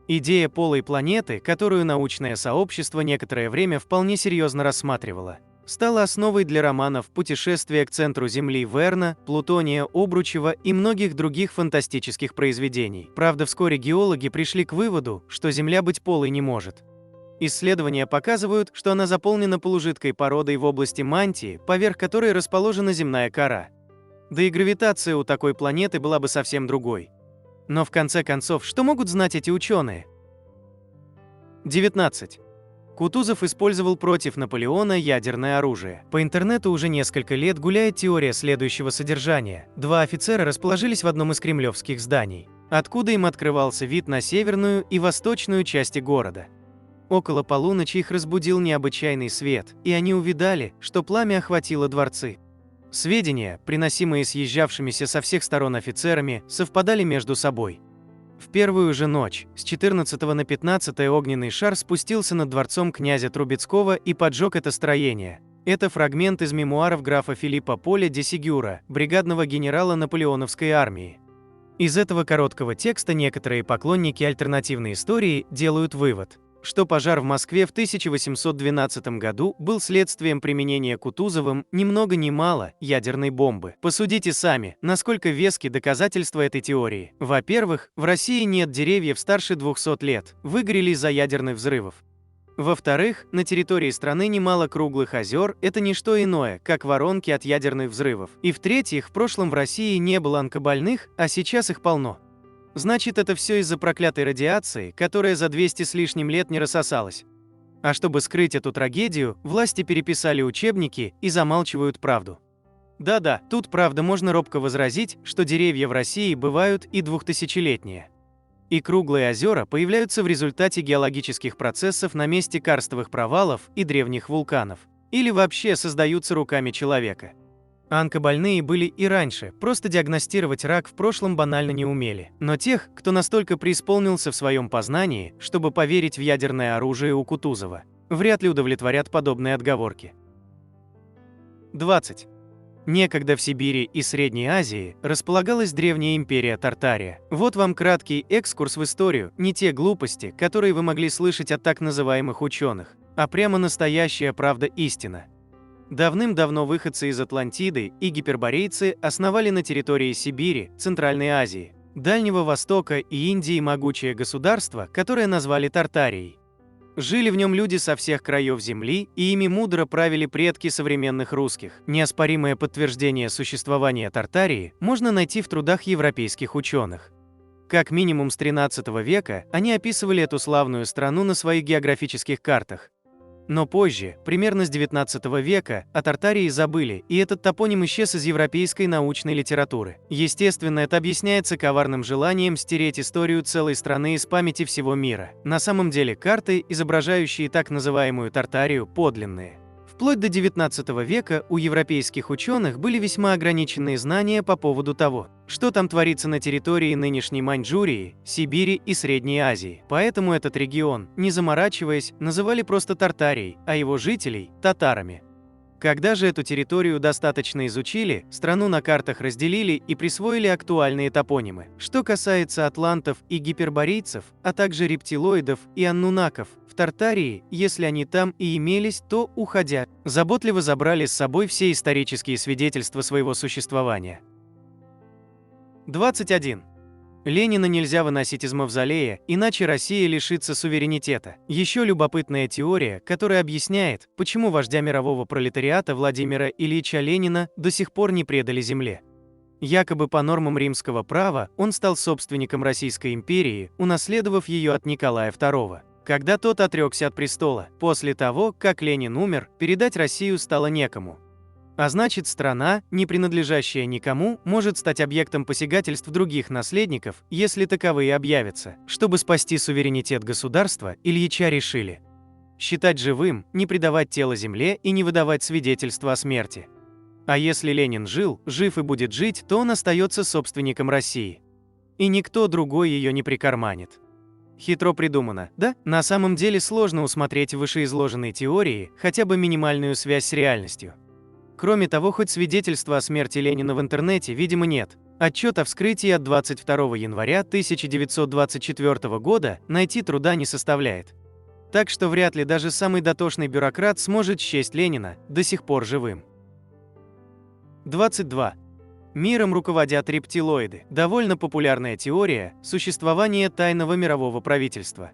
Speaker 1: Идея полой планеты, которую научное сообщество некоторое время вполне серьезно рассматривало, стала основой для романов «Путешествие к центру Земли» Верна, Плутония Обручева и многих других фантастических произведений. Правда, вскоре геологи пришли к выводу, что Земля быть полой не может. Исследования показывают, что она заполнена полужидкой породой в области мантии, поверх которой расположена земная кора. Да и гравитация у такой планеты была бы совсем другой. Но в конце концов, что могут знать эти ученые? 19. Кутузов использовал против Наполеона ядерное оружие. По интернету уже несколько лет гуляет теория следующего содержания. Два офицера расположились в одном из кремлевских зданий, откуда им открывался вид на северную и восточную части города. Около полуночи их разбудил необычайный свет, и они увидали, что пламя охватило дворцы. Сведения, приносимые съезжавшимися со всех сторон офицерами, совпадали между собой. В первую же ночь, с 14 на 15 огненный шар спустился над дворцом князя Трубецкого и поджег это строение. Это фрагмент из мемуаров графа Филиппа Поля де Сигюра, бригадного генерала наполеоновской армии. Из этого короткого текста некоторые поклонники альтернативной истории делают вывод, что пожар в Москве в 1812 году был следствием применения Кутузовым ни много ни мало ядерной бомбы. Посудите сами, насколько вески доказательства этой теории. Во-первых, в России нет деревьев старше 200 лет, выгорели из-за ядерных взрывов. Во-вторых, на территории страны немало круглых озер, это не что иное, как воронки от ядерных взрывов. И в-третьих, в прошлом в России не было онкобольных, а сейчас их полно. Значит, это все из-за проклятой радиации, которая за 200 с лишним лет не рассосалась. А чтобы скрыть эту трагедию, власти переписали учебники и замалчивают правду. Да-да, тут правда можно робко возразить, что деревья в России бывают и 2000-летние. И круглые озера появляются в результате геологических процессов на месте карстовых провалов и древних вулканов. Или вообще создаются руками человека. Онкобольные были и раньше, просто диагностировать рак в прошлом банально не умели. Но тех, кто настолько преисполнился в своем познании, чтобы поверить в ядерное оружие у Кутузова, вряд ли удовлетворят подобные отговорки. 20. Некогда в Сибири и Средней Азии располагалась древняя империя Тартария. Вот вам краткий экскурс в историю, не те глупости, которые вы могли слышать от так называемых ученых, а прямо настоящая правда-истина. Давным-давно выходцы из Атлантиды и гиперборейцы основали на территории Сибири, Центральной Азии, Дальнего Востока и Индии могучее государство, которое назвали Тартарией. Жили в нем люди со всех краев земли, и ими мудро правили предки современных русских. Неоспоримое подтверждение существования Тартарии можно найти в трудах европейских ученых. Как минимум с XIII века они описывали эту славную страну на своих географических картах. Но позже, примерно с XIX века, о Тартарии забыли, и этот топоним исчез из европейской научной литературы. Естественно, это объясняется коварным желанием стереть историю целой страны из памяти всего мира. На самом деле карты, изображающие так называемую Тартарию, подлинные. Вплоть до XIX века у европейских ученых были весьма ограниченные знания по поводу того, что там творится на территории нынешней Маньчжурии, Сибири и Средней Азии. Поэтому этот регион, не заморачиваясь, называли просто Тартарией, а его жителей – татарами. Когда же эту территорию достаточно изучили, страну на картах разделили и присвоили актуальные топонимы. Что касается атлантов и гиперборейцев, а также рептилоидов и аннунаков, в Тартарии, если они там и имелись, то, уходя, заботливо забрали с собой все исторические свидетельства своего существования. 21. Ленина нельзя выносить из мавзолея, иначе Россия лишится суверенитета. Еще любопытная теория, которая объясняет, почему вождя мирового пролетариата Владимира Ильича Ленина до сих пор не предали земле. Якобы по нормам римского права он стал собственником Российской империи, унаследовав ее от Николая II, когда тот отрекся от престола. После того, как Ленин умер, передать Россию стало некому. А значит, страна, не принадлежащая никому, может стать объектом посягательств других наследников, если таковые объявятся. Чтобы спасти суверенитет государства, Ильича решили считать живым, не предавать тело земле и не выдавать свидетельства о смерти. А если Ленин жил, жив и будет жить, то он остается собственником России. И никто другой ее не прикарманит. Хитро придумано, да? На самом деле сложно усмотреть в вышеизложенной теории хотя бы минимальную связь с реальностью. Кроме того, хоть свидетельства о смерти Ленина в интернете, видимо, нет. Отчет о вскрытии от 22 января 1924 года найти труда не составляет. Так что вряд ли даже самый дотошный бюрократ сможет счесть Ленина до сих пор живым. 22. Миром руководят рептилоиды. Довольно популярная теория существования тайного мирового правительства.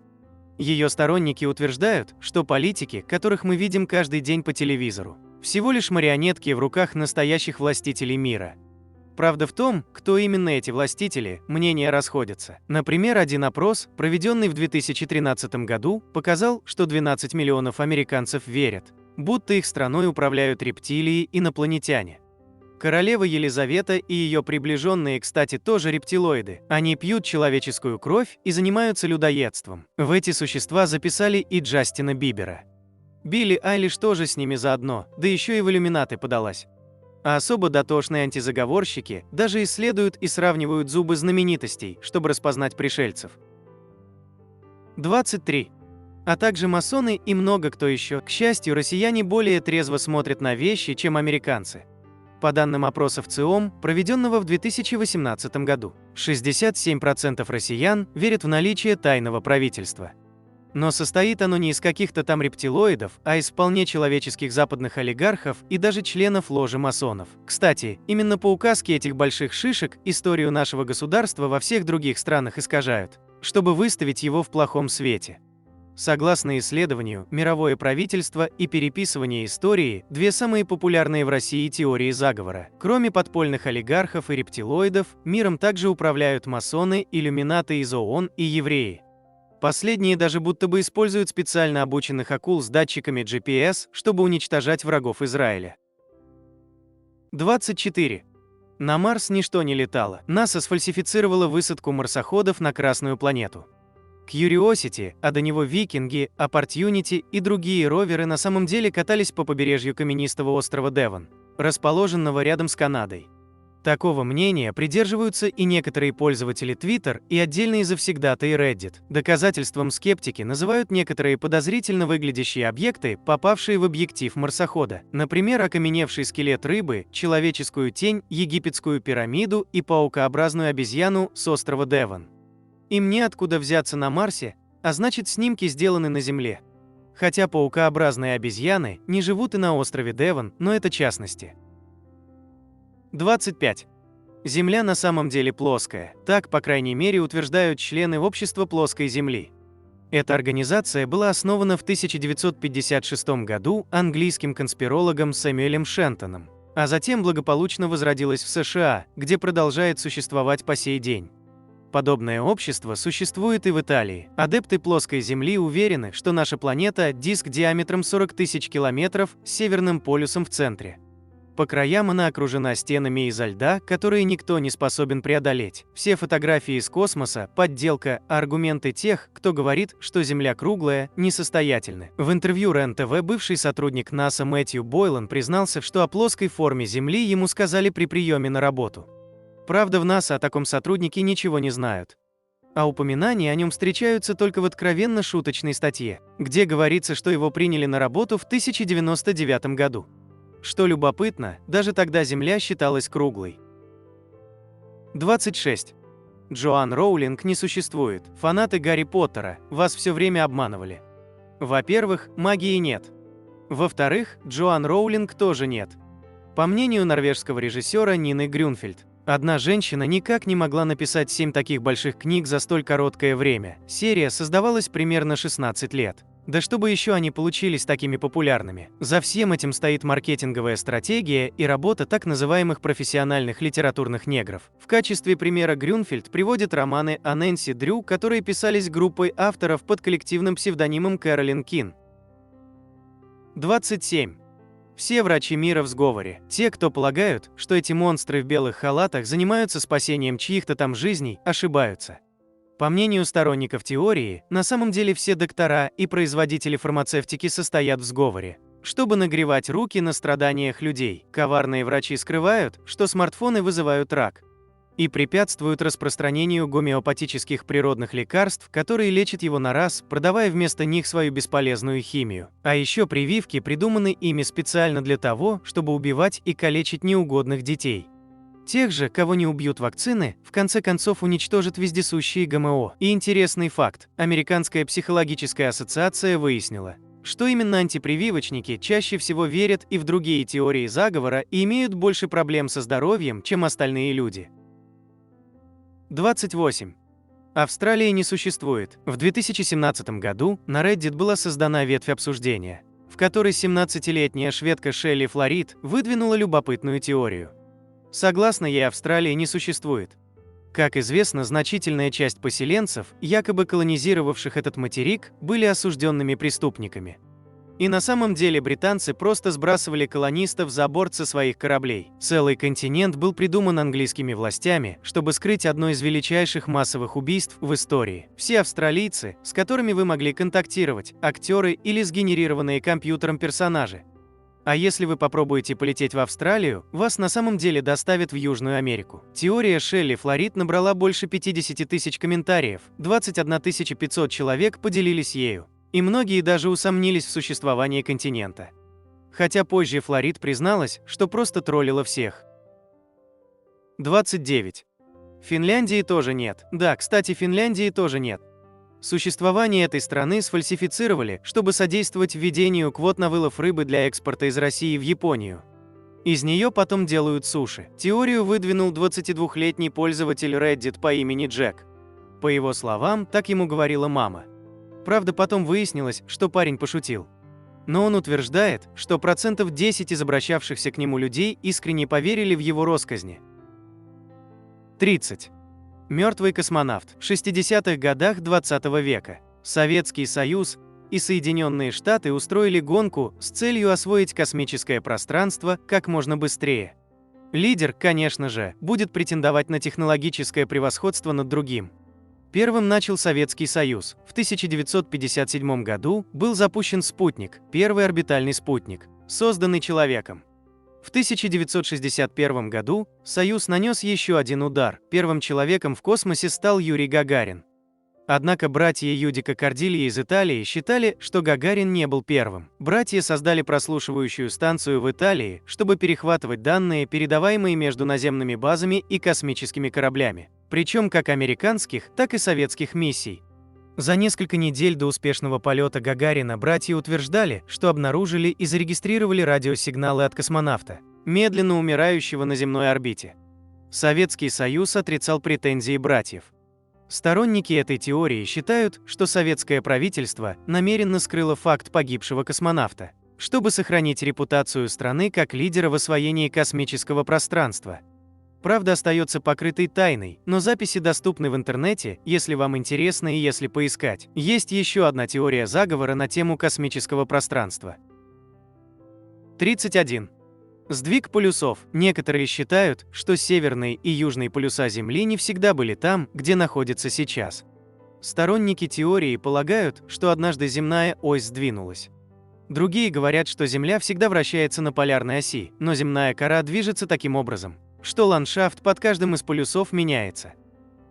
Speaker 1: Ее сторонники утверждают, что политики, которых мы видим каждый день по телевизору, всего лишь марионетки в руках настоящих властителей мира. Правда в том, кто именно эти властители, мнения расходятся. Например, один опрос, проведенный в 2013 году, показал, что 12 миллионов американцев верят, будто их страной управляют рептилии инопланетяне. Королева Елизавета и ее приближенные, кстати, тоже рептилоиды. Они пьют человеческую кровь и занимаются людоедством. В эти существа записали и Джастина Бибера. Билли Айлиш тоже с ними заодно, да еще и в иллюминаты подалась. А особо дотошные антизаговорщики даже исследуют и сравнивают зубы знаменитостей, чтобы распознать пришельцев. 23. А также масоны и много кто еще. К счастью, россияне более трезво смотрят на вещи, чем американцы. По данным опроса ВЦИОМ, проведенного в 2018 году, 67% россиян верят в наличие тайного правительства. Но состоит оно не из каких-то там рептилоидов, а из вполне человеческих западных олигархов и даже членов ложи масонов. Кстати, именно по указке этих больших шишек историю нашего государства во всех других странах искажают, чтобы выставить его в плохом свете. Согласно исследованию, мировое правительство и переписывание истории – две самые популярные в России теории заговора. Кроме подпольных олигархов и рептилоидов, миром также управляют масоны, иллюминаты из ООН и евреи. Последние даже будто бы используют специально обученных акул с датчиками GPS, чтобы уничтожать врагов Израиля. 24. На Марс ничто не летало. НАСА сфальсифицировала высадку марсоходов на Красную планету. Curiosity, а до него Викинги, Opportunity и другие роверы на самом деле катались по побережью каменистого острова Девон, расположенного рядом с Канадой. Такого мнения придерживаются и некоторые пользователи Twitter и отдельные завсегдатаи Reddit. Доказательством скептики называют некоторые подозрительно выглядящие объекты, попавшие в объектив марсохода. Например, окаменевший скелет рыбы, человеческую тень, египетскую пирамиду и паукообразную обезьяну с острова Девон. Им неоткуда взяться на Марсе, а значит, снимки сделаны на Земле. Хотя паукообразные обезьяны не живут и на острове Девон, но это частности. 25. Земля на самом деле плоская. Так, по крайней мере, утверждают члены Общества плоской Земли. Эта организация была основана в 1956 году английским конспирологом Сэмюэлем Шентоном, а затем благополучно возродилась в США, где продолжает существовать по сей день. Подобное общество существует и в Италии. Адепты плоской Земли уверены, что наша планета – диск диаметром 40 тысяч километров с северным полюсом в центре. По краям она окружена стенами изо льда, которые никто не способен преодолеть. Все фотографии из космоса – подделка, а аргументы тех, кто говорит, что Земля круглая, несостоятельны. В интервью РЕН-ТВ бывший сотрудник НАСА Мэтью Бойлан признался, что о плоской форме Земли ему сказали при приеме на работу. Правда, в НАСА о таком сотруднике ничего не знают. А упоминания о нем встречаются только в откровенно шуточной статье, где говорится, что его приняли на работу в 1099 году. Что любопытно, даже тогда Земля считалась круглой. 26. Джоан Роулинг не существует. Фанаты Гарри Поттера вас все время обманывали. Во-первых, магии нет. Во-вторых, Джоан Роулинг тоже нет. По мнению норвежского режиссера Нины Грюнфельд, одна женщина никак не могла написать 7 таких больших книг за столь короткое время. Серия создавалась примерно 16 лет. Да чтобы еще они получились такими популярными. За всем этим стоит маркетинговая стратегия и работа так называемых профессиональных литературных негров. В качестве примера Грюнфельд приводит романы о Нэнси Дрю, которые писались группой авторов под коллективным псевдонимом Кэролин Кин. 27. Все врачи мира в сговоре. Те, кто полагают, что эти монстры в белых халатах занимаются спасением чьих-то там жизней, ошибаются. По мнению сторонников теории, на самом деле все доктора и производители фармацевтики состоят в сговоре, чтобы нагревать руки на страданиях людей. Коварные врачи скрывают, что смартфоны вызывают рак и препятствуют распространению гомеопатических природных лекарств, которые лечат его на раз, продавая вместо них свою бесполезную химию. А еще прививки придуманы ими специально для того, чтобы убивать и калечить неугодных детей. Тех же, кого не убьют вакцины, в конце концов уничтожат вездесущие ГМО. И интересный факт. Американская психологическая ассоциация выяснила, что именно антипрививочники чаще всего верят и в другие теории заговора и имеют больше проблем со здоровьем, чем остальные люди. 28. Австралии не существует. В 2017 году на Reddit была создана ветвь обсуждения, в которой 17-летняя шведка Шелли Флорид выдвинула любопытную теорию. Согласно ей, Австралии не существует. Как известно, значительная часть поселенцев, якобы колонизировавших этот материк, были осужденными преступниками. И на самом деле британцы просто сбрасывали колонистов за борт со своих кораблей. Целый континент был придуман английскими властями, чтобы скрыть одно из величайших массовых убийств в истории. Все австралийцы, с которыми вы могли контактировать, актеры или сгенерированные компьютером персонажи. А если вы попробуете полететь в Австралию, вас на самом деле доставят в Южную Америку. Теория Шелли Флорид набрала больше 50 тысяч комментариев, 21 500 человек поделились ею. И многие даже усомнились в существовании континента. Хотя позже Флорид призналась, что просто троллила всех. 29. Финляндии тоже нет. Да, кстати, Финляндии тоже нет. Существование этой страны сфальсифицировали, чтобы содействовать введению квот на вылов рыбы для экспорта из России в Японию. Из нее потом делают суши. Теорию выдвинул 22-летний пользователь Reddit по имени Джек. По его словам, так ему говорила мама. Правда, потом выяснилось, что парень пошутил. Но он утверждает, что 10% из обращавшихся к нему людей искренне поверили в его россказни. 30. Мертвый космонавт. В 60-х годах 20 века Советский Союз и Соединенные Штаты устроили гонку с целью освоить космическое пространство как можно быстрее. Лидер, конечно же, будет претендовать на технологическое превосходство над другим. Первым начал Советский Союз. В 1957 году был запущен спутник, первый орбитальный спутник, созданный человеком. В 1961 году Союз нанес еще один удар. Первым человеком в космосе стал Юрий Гагарин. Однако братья Юдика Кордилья из Италии считали, что Гагарин не был первым. Братья создали прослушивающую станцию в Италии, чтобы перехватывать данные, передаваемые между наземными базами и космическими кораблями. Причем как американских, так и советских миссий. За несколько недель до успешного полета Гагарина братья утверждали, что обнаружили и зарегистрировали радиосигналы от космонавта, медленно умирающего на земной орбите. Советский Союз отрицал претензии братьев. Сторонники этой теории считают, что советское правительство намеренно скрыло факт погибшего космонавта, чтобы сохранить репутацию страны как лидера в освоении космического пространства. Правда остается покрытой тайной, но записи доступны в интернете, если вам интересно и если поискать. Есть еще одна теория заговора на тему космического пространства. 31. Сдвиг полюсов. Некоторые считают, что северные и южные полюса Земли не всегда были там, где находятся сейчас. Сторонники теории полагают, что однажды земная ось сдвинулась. Другие говорят, что Земля всегда вращается на полярной оси, но земная кора движется таким образом, что ландшафт под каждым из полюсов меняется.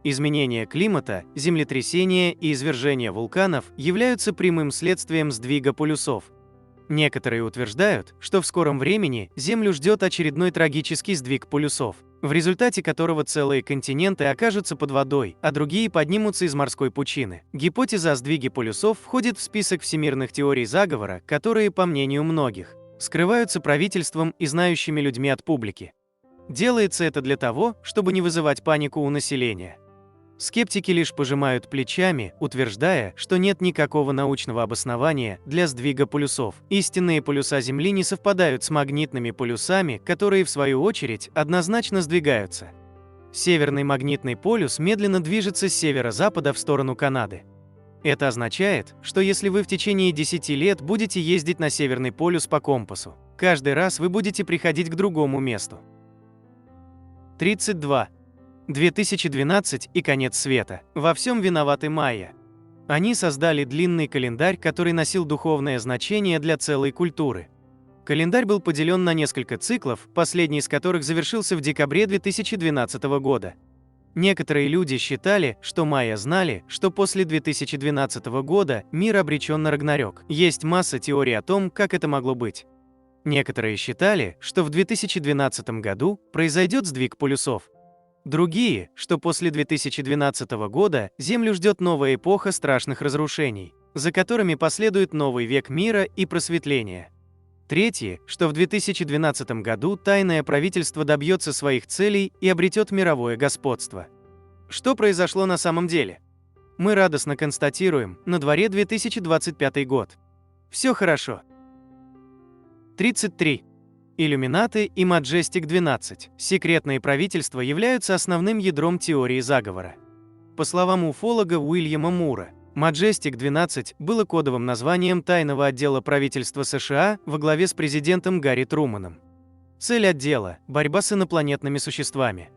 Speaker 1: Изменение климата, землетрясения и извержения вулканов являются прямым следствием сдвига полюсов. Некоторые утверждают, что в скором времени Землю ждет очередной трагический сдвиг полюсов, в результате которого целые континенты окажутся под водой, а другие поднимутся из морской пучины. Гипотеза о сдвиге полюсов входит в список всемирных теорий заговора, которые, по мнению многих, скрываются правительством и знающими людьми от публики. Делается это для того, чтобы не вызывать панику у населения. Скептики лишь пожимают плечами, утверждая, что нет никакого научного обоснования для сдвига полюсов. Истинные полюса Земли не совпадают с магнитными полюсами, которые, в свою очередь, однозначно сдвигаются. Северный магнитный полюс медленно движется с северо-запада в сторону Канады. Это означает, что если вы в течение 10 лет будете ездить на Северный полюс по компасу, каждый раз вы будете приходить к другому месту. 32. 2012 и конец света. Во всем виноваты майя. Они создали длинный календарь, который носил духовное значение для целой культуры. Календарь был поделен на несколько циклов, последний из которых завершился в декабре 2012 года. Некоторые люди считали, что майя знали, что после 2012 года мир обречен на Рагнарёк. Есть масса теорий о том, как это могло быть. Некоторые считали, что в 2012 году произойдет сдвиг полюсов. Другие, что после 2012 года Землю ждет новая эпоха страшных разрушений, за которыми последует новый век мира и просветления. Третьи, что в 2012 году тайное правительство добьется своих целей и обретет мировое господство. Что произошло на самом деле? Мы радостно констатируем, на дворе 2025 год. Все хорошо. 33. Иллюминаты и Majestic 12. Секретные правительства являются основным ядром теории заговора. По словам уфолога Уильяма Мура, Majestic 12 было кодовым названием тайного отдела правительства США во главе с президентом Гарри Труманом. Цель отдела – борьба с инопланетными существами.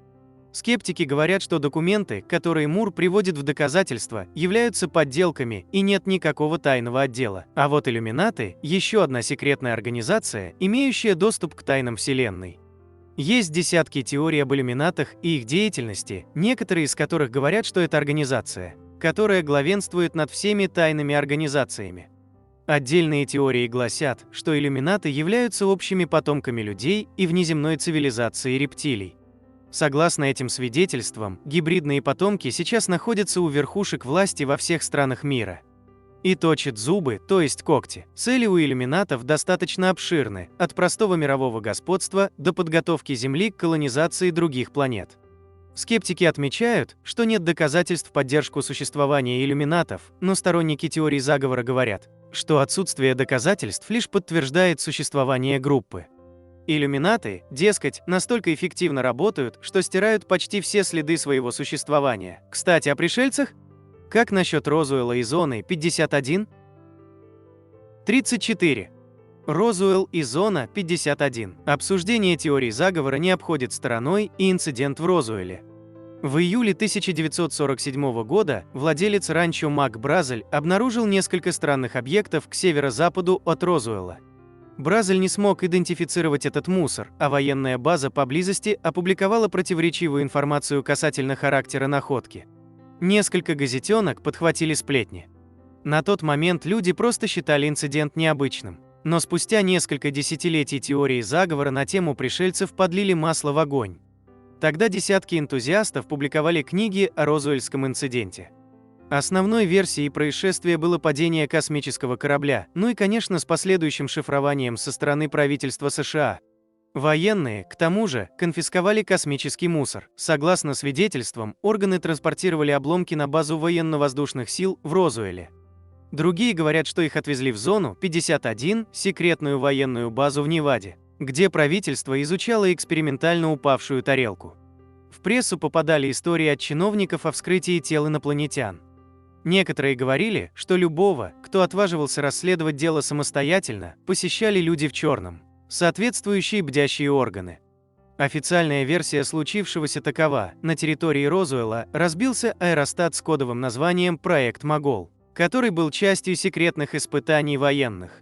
Speaker 1: Скептики говорят, что документы, которые Мур приводит в доказательство, являются подделками и нет никакого тайного отдела. А вот иллюминаты – еще одна секретная организация, имеющая доступ к тайнам Вселенной. Есть десятки теорий об иллюминатах и их деятельности, некоторые из которых говорят, что это организация, которая главенствует над всеми тайными организациями. Отдельные теории гласят, что иллюминаты являются общими потомками людей и внеземной цивилизации рептилий. Согласно этим свидетельствам, гибридные потомки сейчас находятся у верхушек власти во всех странах мира. И точат зубы, то есть когти. Цели у иллюминатов достаточно обширны, от простого мирового господства до подготовки Земли к колонизации других планет. Скептики отмечают, что нет доказательств в поддержку существования иллюминатов, но сторонники теории заговора говорят, что отсутствие доказательств лишь подтверждает существование группы. Иллюминаты, дескать, настолько эффективно работают, что стирают почти все следы своего существования. Кстати, о пришельцах? Как насчет Розуэлла и Зоны 51? 34. Розуэлл и Зона 51. Обсуждение теории заговора не обходит стороной и инцидент в Розуэлле. В июле 1947 года владелец ранчо Мак Бразель обнаружил несколько странных объектов к северо-западу от Розуэлла. Бразель не смог идентифицировать этот мусор, а военная база поблизости опубликовала противоречивую информацию касательно характера находки. Несколько газетенок подхватили сплетни. На тот момент люди просто считали инцидент необычным. Но спустя несколько десятилетий теории заговора на тему пришельцев подлили масло в огонь. Тогда десятки энтузиастов публиковали книги о Розуэльском инциденте. Основной версией происшествия было падение космического корабля, ну и, конечно, с последующим шифрованием со стороны правительства США. Военные, к тому же, конфисковали космический мусор. Согласно свидетельствам, органы транспортировали обломки на базу военно-воздушных сил в Розуэлле. Другие говорят, что их отвезли в Зону 51, секретную военную базу в Неваде, где правительство изучало экспериментально упавшую тарелку. В прессу попадали истории от чиновников о вскрытии тел инопланетян. Некоторые говорили, что любого, кто отваживался расследовать дело самостоятельно, посещали люди в черном, соответствующие бдящие органы. Официальная версия случившегося такова: на территории Розуэлла разбился аэростат с кодовым названием «Проект Могол», который был частью секретных испытаний военных.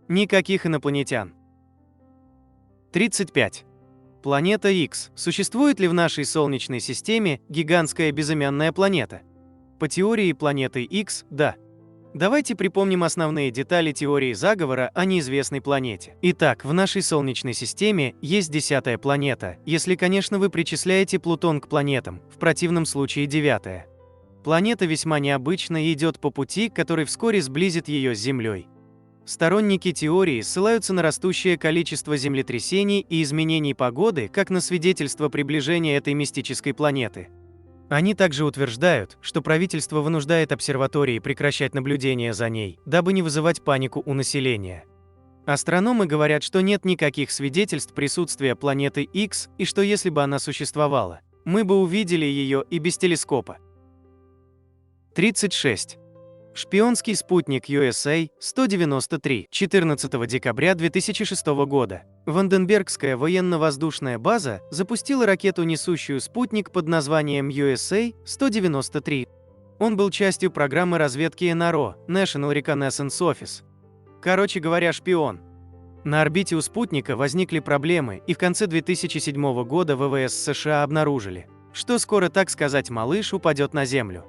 Speaker 1: Никаких инопланетян. 35. Планета X. Существует ли в нашей Солнечной системе гигантская безымянная планета? По теории планеты X – да. Давайте припомним основные детали теории заговора о неизвестной планете. Итак, в нашей Солнечной системе есть 10-я планета, если, конечно, вы причисляете Плутон к планетам, в противном случае 9-я. Планета весьма необычна и идет по пути, который вскоре сблизит ее с Землей. Сторонники теории ссылаются на растущее количество землетрясений и изменений погоды как на свидетельство приближения этой мистической планеты. Они также утверждают, что правительство вынуждает обсерватории прекращать наблюдение за ней, дабы не вызывать панику у населения. Астрономы говорят, что нет никаких свидетельств присутствия планеты X, и что если бы она существовала, мы бы увидели ее и без телескопа. 36. Шпионский спутник USA-193, 14 декабря 2006 года. Ванденбергская военно-воздушная база запустила ракету, несущую спутник под названием USA-193. Он был частью программы разведки НРО, National Reconnaissance Office. Короче говоря, шпион. На орбите у спутника возникли проблемы, и в конце 2007 года ВВС США обнаружили, что скоро, так сказать, малыш упадет на Землю.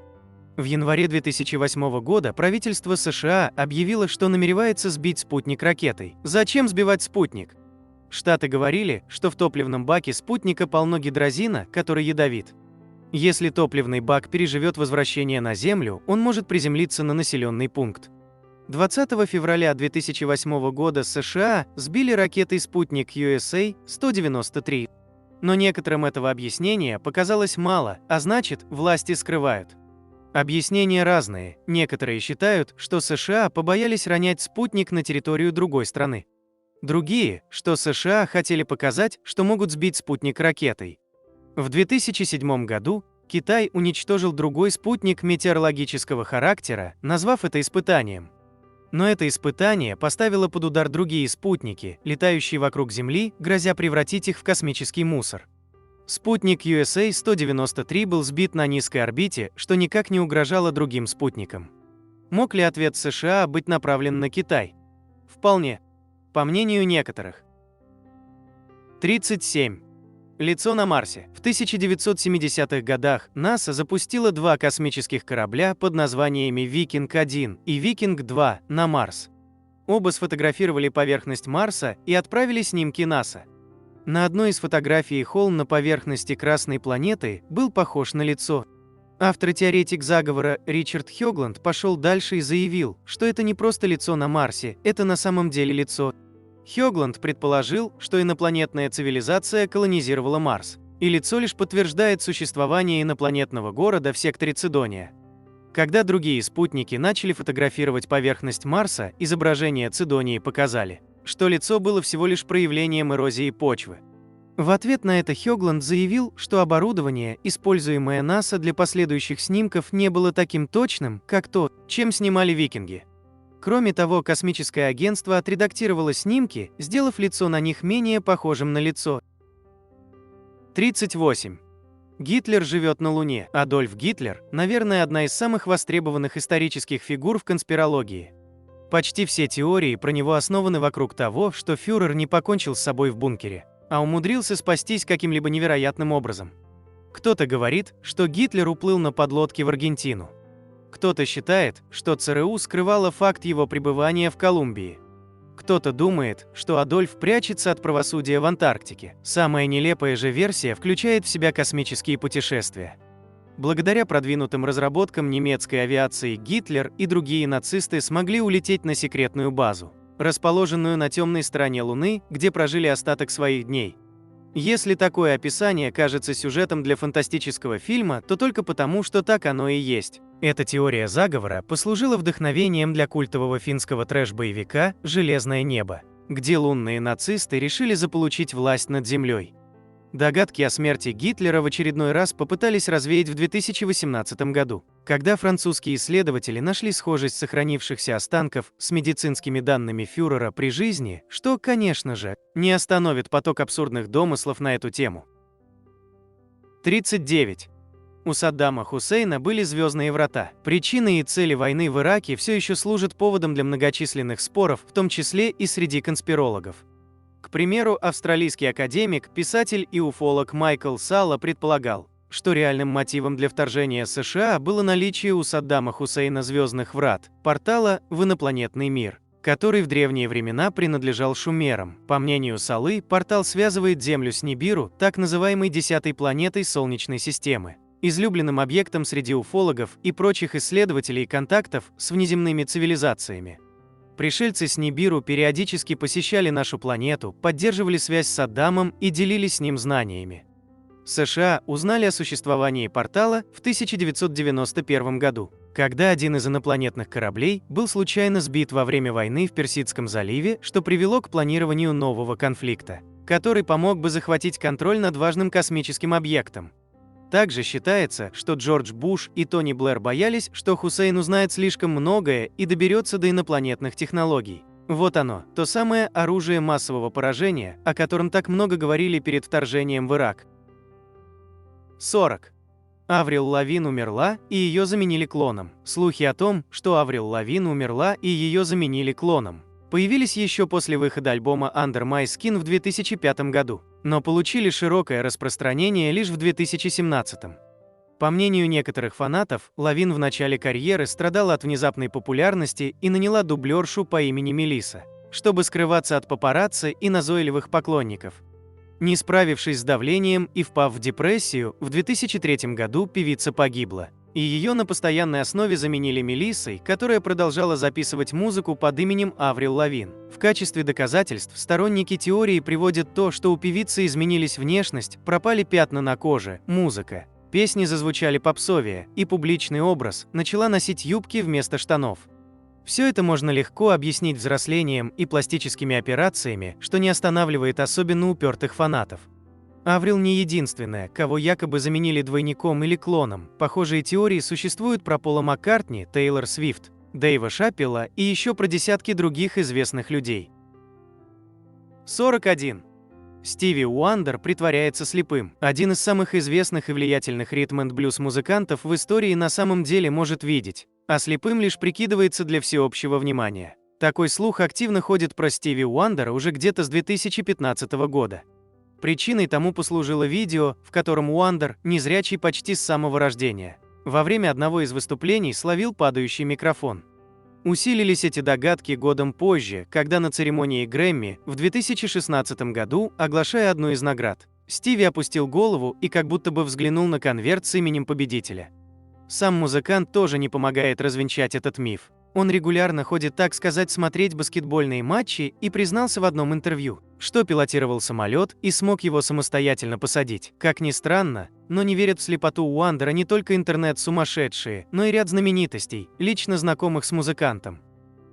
Speaker 1: В январе 2008 года правительство США объявило, что намеревается сбить спутник ракетой. Зачем сбивать спутник? Штаты говорили, что в топливном баке спутника полно гидрозина, который ядовит. Если топливный бак переживет возвращение на Землю, он может приземлиться на населенный пункт. 20 февраля 2008 года США сбили ракетой спутник USA-193. Но некоторым этого объяснения показалось мало, а значит, власти скрывают. Объяснения разные. Некоторые считают, что США побоялись ронять спутник на территорию другой страны. Другие, что США хотели показать, что могут сбить спутник ракетой. В 2007 году Китай уничтожил другой спутник метеорологического характера, назвав это испытанием. Но это испытание поставило под удар другие спутники, летающие вокруг Земли, грозя превратить их в космический мусор. Спутник USA-193 был сбит на низкой орбите, что никак не угрожало другим спутникам. Мог ли ответ США быть направлен на Китай? Вполне. По мнению некоторых. 37. Лицо на Марсе. В 1970-х годах НАСА запустила два космических корабля под названиями «Викинг-1» и «Викинг-2» на Марс. Оба сфотографировали поверхность Марса и отправили снимки НАСА. На одной из фотографий холм на поверхности Красной планеты был похож на лицо. Автор-теоретик заговора Ричард Хёгланд пошел дальше и заявил, что это не просто лицо на Марсе, это на самом деле лицо. Хёгланд предположил, что инопланетная цивилизация колонизировала Марс, и лицо лишь подтверждает существование инопланетного города в секторе Цидония. Когда другие спутники начали фотографировать поверхность Марса, изображения Цидонии показали, что лицо было всего лишь проявлением эрозии почвы. В ответ на это Хёгланд заявил, что оборудование, используемое НАСА для последующих снимков, не было таким точным, как то, чем снимали викинги. Кроме того, космическое агентство отредактировало снимки, сделав лицо на них менее похожим на лицо. 38. Гитлер живет на Луне. Адольф Гитлер, наверное, одна из самых востребованных исторических фигур в конспирологии. Почти все теории про него основаны вокруг того, что фюрер не покончил с собой в бункере, а умудрился спастись каким-либо невероятным образом. Кто-то говорит, что Гитлер уплыл на подлодке в Аргентину. Кто-то считает, что ЦРУ скрывало факт его пребывания в Колумбии. Кто-то думает, что Адольф прячется от правосудия в Антарктике. Самая нелепая же версия включает в себя космические путешествия. Благодаря продвинутым разработкам немецкой авиации Гитлер и другие нацисты смогли улететь на секретную базу, расположенную на темной стороне Луны, где прожили остаток своих дней. Если такое описание кажется сюжетом для фантастического фильма, то только потому, что так оно и есть. Эта теория заговора послужила вдохновением для культового финского трэш-боевика «Железное небо», где лунные нацисты решили заполучить власть над Землей. Догадки о смерти Гитлера в очередной раз попытались развеять в 2018 году, когда французские исследователи нашли схожесть сохранившихся останков с медицинскими данными фюрера при жизни, что, конечно же, не остановит поток абсурдных домыслов на эту тему. 39. У Саддама Хусейна были звездные врата. Причины и цели войны в Ираке все еще служат поводом для многочисленных споров, в том числе и среди конспирологов. К примеру, австралийский академик, писатель и уфолог Майкл Салла предполагал, что реальным мотивом для вторжения США было наличие у Саддама Хусейна звездных врат, портала в инопланетный мир, который в древние времена принадлежал шумерам. По мнению Саллы, портал связывает Землю с Нибиру, так называемой 10-й планетой Солнечной системы, излюбленным объектом среди уфологов и прочих исследователей контактов с внеземными цивилизациями. Пришельцы с Нибиру периодически посещали нашу планету, поддерживали связь с Саддамом и делились с ним знаниями. США узнали о существовании портала в 1991 году, когда один из инопланетных кораблей был случайно сбит во время войны в Персидском заливе, что привело к планированию нового конфликта, который помог бы захватить контроль над важным космическим объектом. Также считается, что Джордж Буш и Тони Блэр боялись, что Хусейн узнает слишком многое и доберется до инопланетных технологий. Вот оно, то самое оружие массового поражения, о котором так много говорили перед вторжением в Ирак. 40. Аврил Лавин умерла, и ее заменили клоном. Слухи о том, что Аврил Лавин умерла, и ее заменили клоном, появились еще после выхода альбома Under My Skin в 2005 году, но получили широкое распространение лишь в 2017. По мнению некоторых фанатов, Лавин в начале карьеры страдала от внезапной популярности и наняла дублершу по имени Мелисса, чтобы скрываться от папарацци и назойливых поклонников. Не справившись с давлением и впав в депрессию, в 2003 году певица погибла, и ее на постоянной основе заменили Мелиссой, которая продолжала записывать музыку под именем Аврил Лавин. В качестве доказательств сторонники теории приводят то, что у певицы изменились внешность, пропали пятна на коже, музыка, песни зазвучали попсовее, и публичный образ начала носить юбки вместо штанов. Все это можно легко объяснить взрослением и пластическими операциями, что не останавливает особенно упертых фанатов. Аврил не единственная, кого якобы заменили двойником или клоном. Похожие теории существуют про Пола Маккартни, Тейлор Свифт, Дэйва Шаппелла и еще про десятки других известных людей. 41. Стиви Уандер притворяется слепым. Один из самых известных и влиятельных ритм-энд-блюз-музыкантов в истории на самом деле может видеть, а слепым лишь прикидывается для всеобщего внимания. Такой слух активно ходит про Стиви Уандера уже где-то с 2015 года. Причиной тому послужило видео, в котором Уандер, незрячий почти с самого рождения, во время одного из выступлений словил падающий микрофон. Усилились эти догадки годом позже, когда на церемонии Грэмми в 2016 году, оглашая одну из наград, Стиви опустил голову и как будто бы взглянул на конверт с именем победителя. Сам музыкант тоже не помогает развенчать этот миф. Он регулярно ходит, так сказать, смотреть баскетбольные матчи и признался в одном интервью, что пилотировал самолет и смог его самостоятельно посадить. Как ни странно, но не верят в слепоту Уандера не только интернет-сумасшедшие, но и ряд знаменитостей, лично знакомых с музыкантом.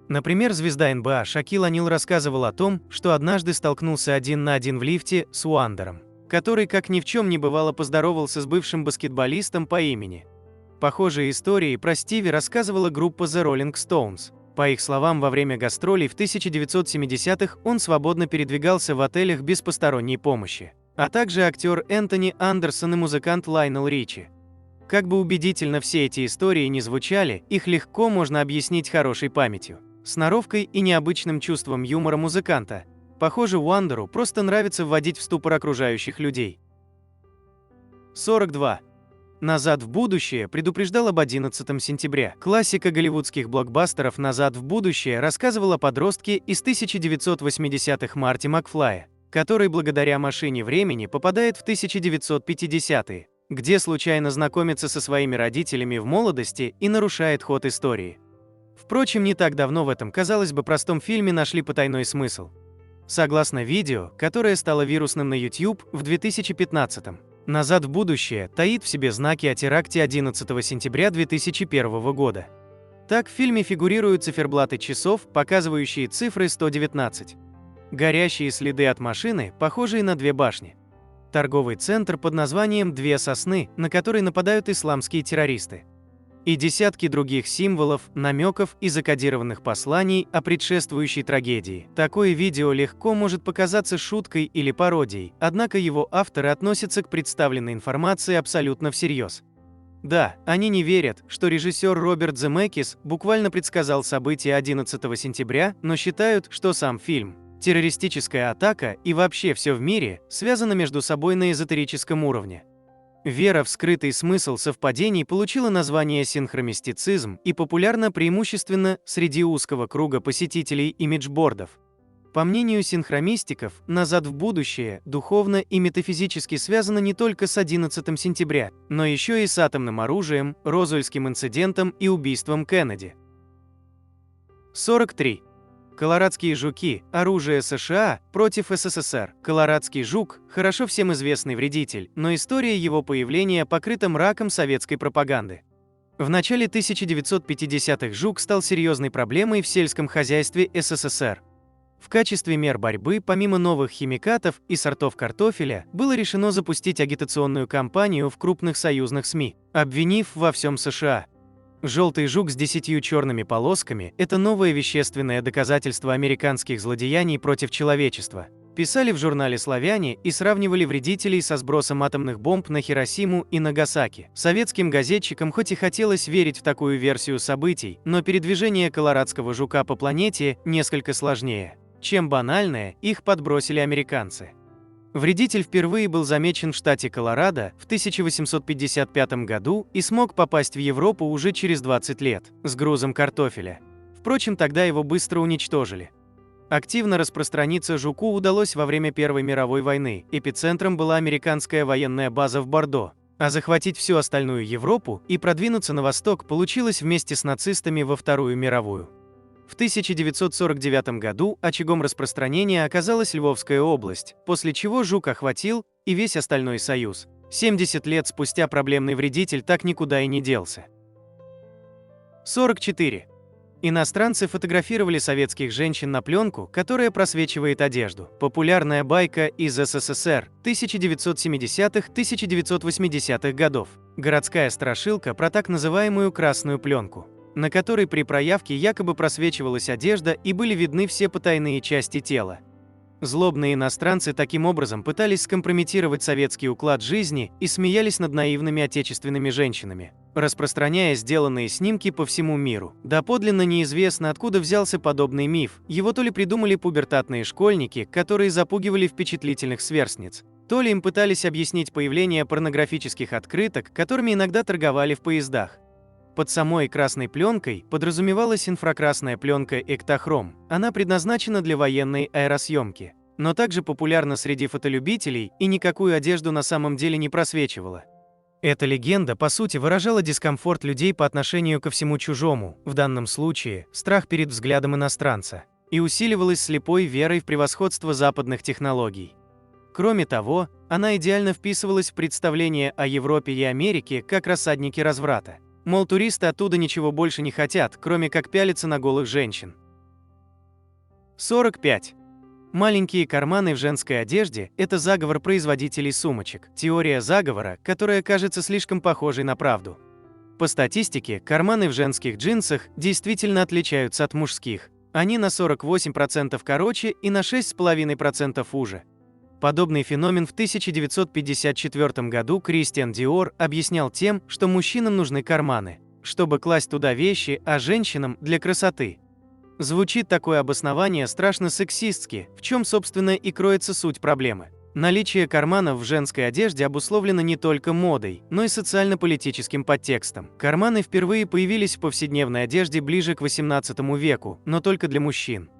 Speaker 1: Например, звезда НБА Шакил О'Нил рассказывал о том, что однажды столкнулся один на один в лифте с Уандером, который, как ни в чем не бывало, поздоровался с бывшим баскетболистом по имени. Похожие истории про Стиви рассказывала группа The Rolling Stones. По их словам, во время гастролей в 1970-х он свободно передвигался в отелях без посторонней помощи, а также актер Энтони Андерсон и музыкант Лайонел Ричи. Как бы убедительно все эти истории не звучали, их легко можно объяснить хорошей памятью, сноровкой и необычным чувством юмора музыканта. Похоже, Уандеру просто нравится вводить в ступор окружающих людей. 42. «Назад в будущее» предупреждал об 11 сентября. Классика голливудских блокбастеров «Назад в будущее» рассказывал о подростке из 1980-х Марти Макфлая, который благодаря машине времени попадает в 1950-е, где случайно знакомится со своими родителями в молодости и нарушает ход истории. Впрочем, не так давно в этом, казалось бы, простом фильме нашли потайной смысл. Согласно видео, которое стало вирусным на YouTube в 2015-м, «Назад в будущее» таит в себе знаки о теракте 11 сентября 2001 года. Так в фильме фигурируют циферблаты часов, показывающие цифры 119. Горящие следы от машины, похожие на две башни. Торговый центр под названием «Две сосны», на который нападают исламские террористы. И десятки других символов, намеков и закодированных посланий о предшествующей трагедии. Такое видео легко может показаться шуткой или пародией, однако его авторы относятся к представленной информации абсолютно всерьез. Да, они не верят, что режиссер Роберт Земекис буквально предсказал события 11 сентября, но считают, что сам фильм, террористическая атака и вообще все в мире связано между собой на эзотерическом уровне. Вера в скрытый смысл совпадений получила название синхромистицизм и популярна преимущественно среди узкого круга посетителей имиджбордов. По мнению синхромистиков, «Назад в будущее» духовно и метафизически связано не только с 11 сентября, но еще и с атомным оружием, Розуэльским инцидентом и убийством Кеннеди. 43. Колорадские жуки – оружие США против СССР. Колорадский жук – хорошо всем известный вредитель, но история его появления покрыта мраком советской пропаганды. В начале 1950-х жук стал серьезной проблемой в сельском хозяйстве СССР. В качестве мер борьбы, помимо новых химикатов и сортов картофеля, было решено запустить агитационную кампанию в крупных союзных СМИ, обвинив во всем США. Желтый жук с 10 черными полосками – это новое вещественное доказательство американских злодеяний против человечества. Писали в журнале «Славяне» и сравнивали вредителей со сбросом атомных бомб на Хиросиму и Нагасаки. Советским газетчикам хоть и хотелось верить в такую версию событий, но передвижение колорадского жука по планете несколько сложнее. Чем банальное, их подбросили американцы. Вредитель впервые был замечен в штате Колорадо в 1855 году и смог попасть в Европу уже через 20 лет с грузом картофеля. Впрочем, тогда его быстро уничтожили. Активно распространиться жуку удалось во время Первой мировой войны. Эпицентром была американская военная база в Бордо. А захватить всю остальную Европу и продвинуться на восток получилось вместе с нацистами во Вторую мировую. В 1949 году очагом распространения оказалась Львовская область, после чего жук охватил и весь остальной Союз. 70 лет спустя проблемный вредитель так никуда и не делся. 44. Иностранцы фотографировали советских женщин на пленку, которая просвечивает одежду. Популярная байка из СССР 1970-1980-х годов. Городская страшилка про так называемую красную пленку, на которой при проявке якобы просвечивалась одежда и были видны все потайные части тела. Злобные иностранцы таким образом пытались скомпрометировать советский уклад жизни и смеялись над наивными отечественными женщинами, распространяя сделанные снимки по всему миру. Доподлинно неизвестно, откуда взялся подобный миф, его то ли придумали пубертатные школьники, которые запугивали впечатлительных сверстниц, то ли им пытались объяснить появление порнографических открыток, которыми иногда торговали в поездах. Под самой красной пленкой подразумевалась инфракрасная пленка «Эктохром». Она предназначена для военной аэросъемки, но также популярна среди фотолюбителей и никакую одежду на самом деле не просвечивала. Эта легенда, по сути, выражала дискомфорт людей по отношению ко всему чужому, в данном случае страх перед взглядом иностранца, и усиливалась слепой верой в превосходство западных технологий. Кроме того, она идеально вписывалась в представление о Европе и Америке как рассаднике разврата. Мол, туристы оттуда ничего больше не хотят, кроме как пялиться на голых женщин. 45. Маленькие карманы в женской одежде – это заговор производителей сумочек. Теория заговора, которая кажется слишком похожей на правду. По статистике, карманы в женских джинсах действительно отличаются от мужских. Они на 48% короче и на 6,5% уже. Подобный феномен в 1954 году Кристиан Диор объяснял тем, что мужчинам нужны карманы, чтобы класть туда вещи, а женщинам – для красоты. Звучит такое обоснование страшно сексистски, в чем, собственно, и кроется суть проблемы. Наличие карманов в женской одежде обусловлено не только модой, но и социально-политическим подтекстом. Карманы впервые появились в повседневной одежде ближе к XVIII веку, но только для мужчин.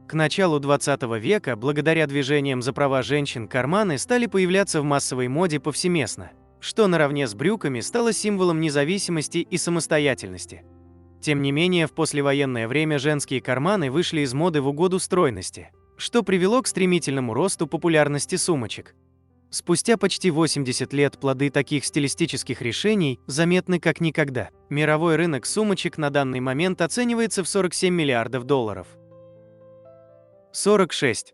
Speaker 1: К началу 20 века, благодаря движениям за права женщин, карманы стали появляться в массовой моде повсеместно, что наравне с брюками стало символом независимости и самостоятельности. Тем не менее, в послевоенное время женские карманы вышли из моды в угоду стройности, что привело к стремительному росту популярности сумочек. Спустя почти 80 лет плоды таких стилистических решений заметны как никогда. Мировой рынок сумочек на данный момент оценивается в $47 миллиардов. 46.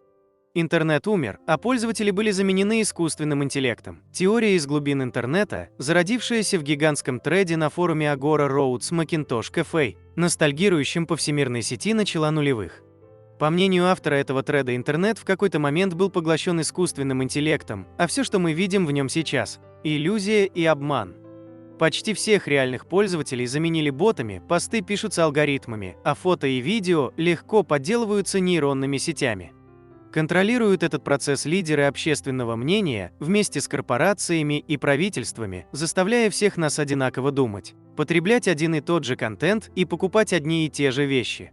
Speaker 1: Интернет умер, а пользователи были заменены искусственным интеллектом. Теория из глубин интернета, зародившаяся в гигантском треде на форуме Agora Roads Macintosh Cafe, ностальгирующем по всемирной сети начала нулевых. По мнению автора этого треда, интернет в какой-то момент был поглощен искусственным интеллектом, а все, что мы видим в нем сейчас – иллюзия и обман. Почти всех реальных пользователей заменили ботами, посты пишутся алгоритмами, а фото и видео легко подделываются нейронными сетями. Контролируют этот процесс лидеры общественного мнения вместе с корпорациями и правительствами, заставляя всех нас одинаково думать, потреблять один и тот же контент и покупать одни и те же вещи.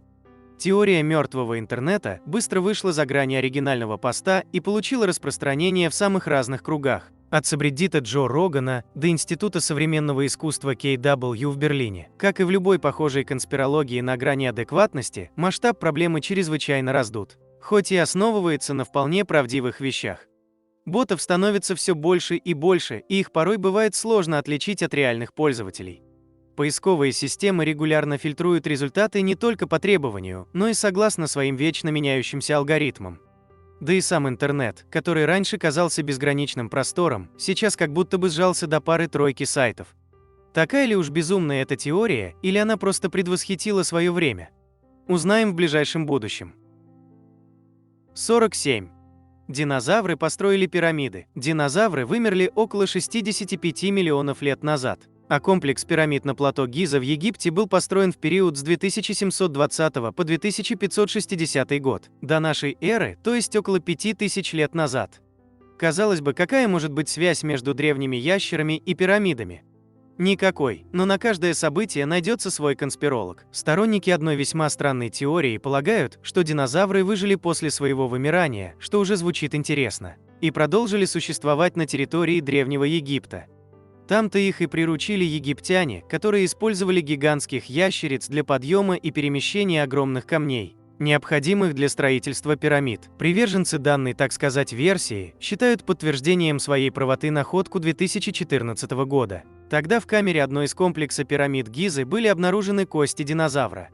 Speaker 1: Теория мертвого интернета быстро вышла за грани оригинального поста и получила распространение в самых разных кругах. От сабреддита Джо Рогана до Института современного искусства KW в Берлине. Как и в любой похожей конспирологии на грани адекватности, масштаб проблемы чрезвычайно раздут, хоть и основывается на вполне правдивых вещах. Ботов становится все больше и больше, и их порой бывает сложно отличить от реальных пользователей. Поисковые системы регулярно фильтруют результаты не только по требованию, но и согласно своим вечно меняющимся алгоритмам. Да и сам интернет, который раньше казался безграничным простором, сейчас как будто бы сжался до пары-тройки сайтов. Такая ли уж безумная эта теория, или она просто предвосхитила свое время? Узнаем в ближайшем будущем. 47. Динозавры построили пирамиды. Динозавры вымерли около 65 миллионов лет назад, а комплекс пирамид на плато Гиза в Египте был построен в период с 2720 по 2560 год до нашей эры, то есть около 5000 лет назад. Казалось бы, какая может быть связь между древними ящерами и пирамидами? Никакой, но на каждое событие найдется свой конспиролог. Сторонники одной весьма странной теории полагают, что динозавры выжили после своего вымирания, что уже звучит интересно, и продолжили существовать на территории Древнего Египта. Там-то их и приручили египтяне, которые использовали гигантских ящериц для подъема и перемещения огромных камней, необходимых для строительства пирамид. Приверженцы данной, так сказать, версии считают подтверждением своей правоты находку 2014 года. Тогда в камере одной из комплекса пирамид Гизы были обнаружены кости динозавра.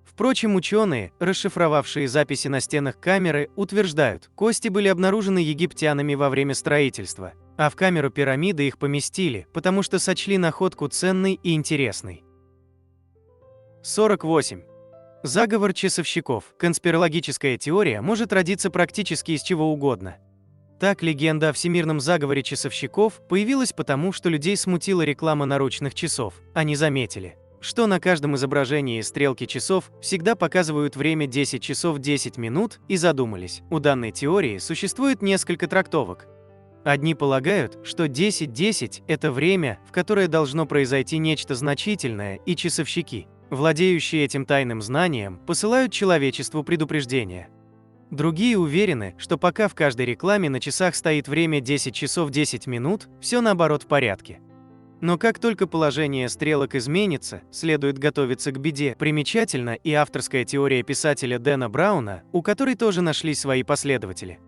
Speaker 1: Впрочем, ученые, расшифровавшие записи на стенах камеры, утверждают, кости были обнаружены египтянами во время строительства, а в камеру пирамиды их поместили, потому что сочли находку ценной и интересной. 48. Заговор часовщиков. Конспирологическая теория может родиться практически из чего угодно. Так, легенда о всемирном заговоре часовщиков появилась потому, что людей смутила реклама наручных часов. Они заметили, что на каждом изображении стрелки часов всегда показывают время 10 часов 10 минут, и задумались. У данной теории существует несколько трактовок. Одни полагают, что 10:10 – это время, в которое должно произойти нечто значительное, и часовщики, владеющие этим тайным знанием, посылают человечеству предупреждение. Другие уверены, что пока в каждой рекламе на часах стоит время 10 часов 10 минут, все наоборот в порядке. Но как только положение стрелок изменится, следует готовиться к беде. Примечательна и авторская теория писателя Дэна Брауна, у которой тоже нашлись свои последователи.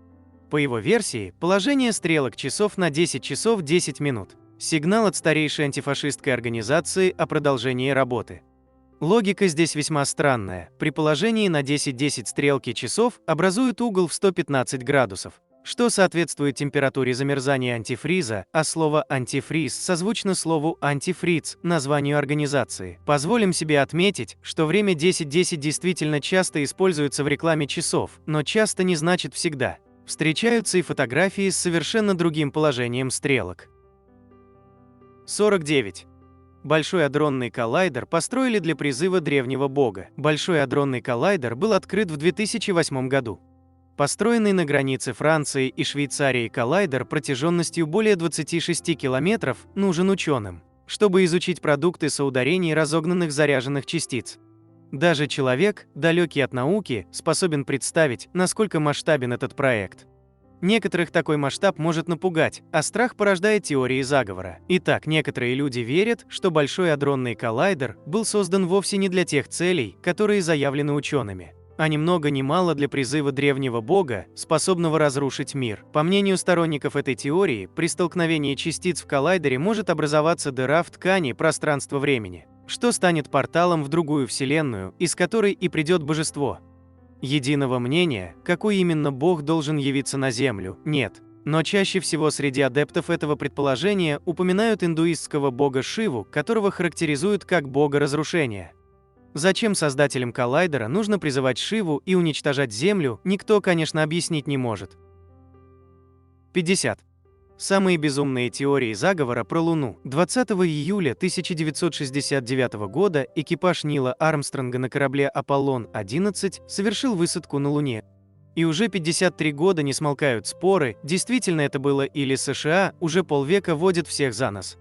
Speaker 1: По его версии, положение стрелок часов на 10 часов 10 минут – сигнал от старейшей антифашистской организации о продолжении работы. Логика здесь весьма странная. При положении на 10:10 стрелки часов образуют угол в 115 градусов, что соответствует температуре замерзания антифриза, а слово «антифриз» созвучно слову «антифриц», названию организации. Позволим себе отметить, что время 10:10 действительно часто используется в рекламе часов, но часто не значит всегда. Встречаются и фотографии с совершенно другим положением стрелок. 49. Большой адронный коллайдер построили для призыва древнего бога. Большой адронный коллайдер был открыт в 2008 году. Построенный на границе Франции и Швейцарии коллайдер протяженностью более 26 километров нужен ученым, чтобы изучить продукты соударений разогнанных заряженных частиц. Даже человек, далекий от науки, способен представить, насколько масштабен этот проект. Некоторых такой масштаб может напугать, а страх порождает теории заговора. Итак, некоторые люди верят, что Большой адронный коллайдер был создан вовсе не для тех целей, которые заявлены учеными, а ни много ни мало для призыва древнего бога, способного разрушить мир. По мнению сторонников этой теории, при столкновении частиц в коллайдере может образоваться дыра в ткани пространства-времени, что станет порталом в другую вселенную, из которой и придет божество. Единого мнения, какой именно бог должен явиться на Землю, нет. Но чаще всего среди адептов этого предположения упоминают индуистского бога Шиву, которого характеризуют как бога разрушения. Зачем создателям коллайдера нужно призывать Шиву и уничтожать Землю, никто, конечно, объяснить не может. 50. Самые безумные теории заговора про Луну. 20 июля 1969 года экипаж Нила Армстронга на корабле «Аполлон-11» совершил высадку на Луне. И уже 53 года не смолкают споры, действительно это было или США уже полвека водят всех за нос.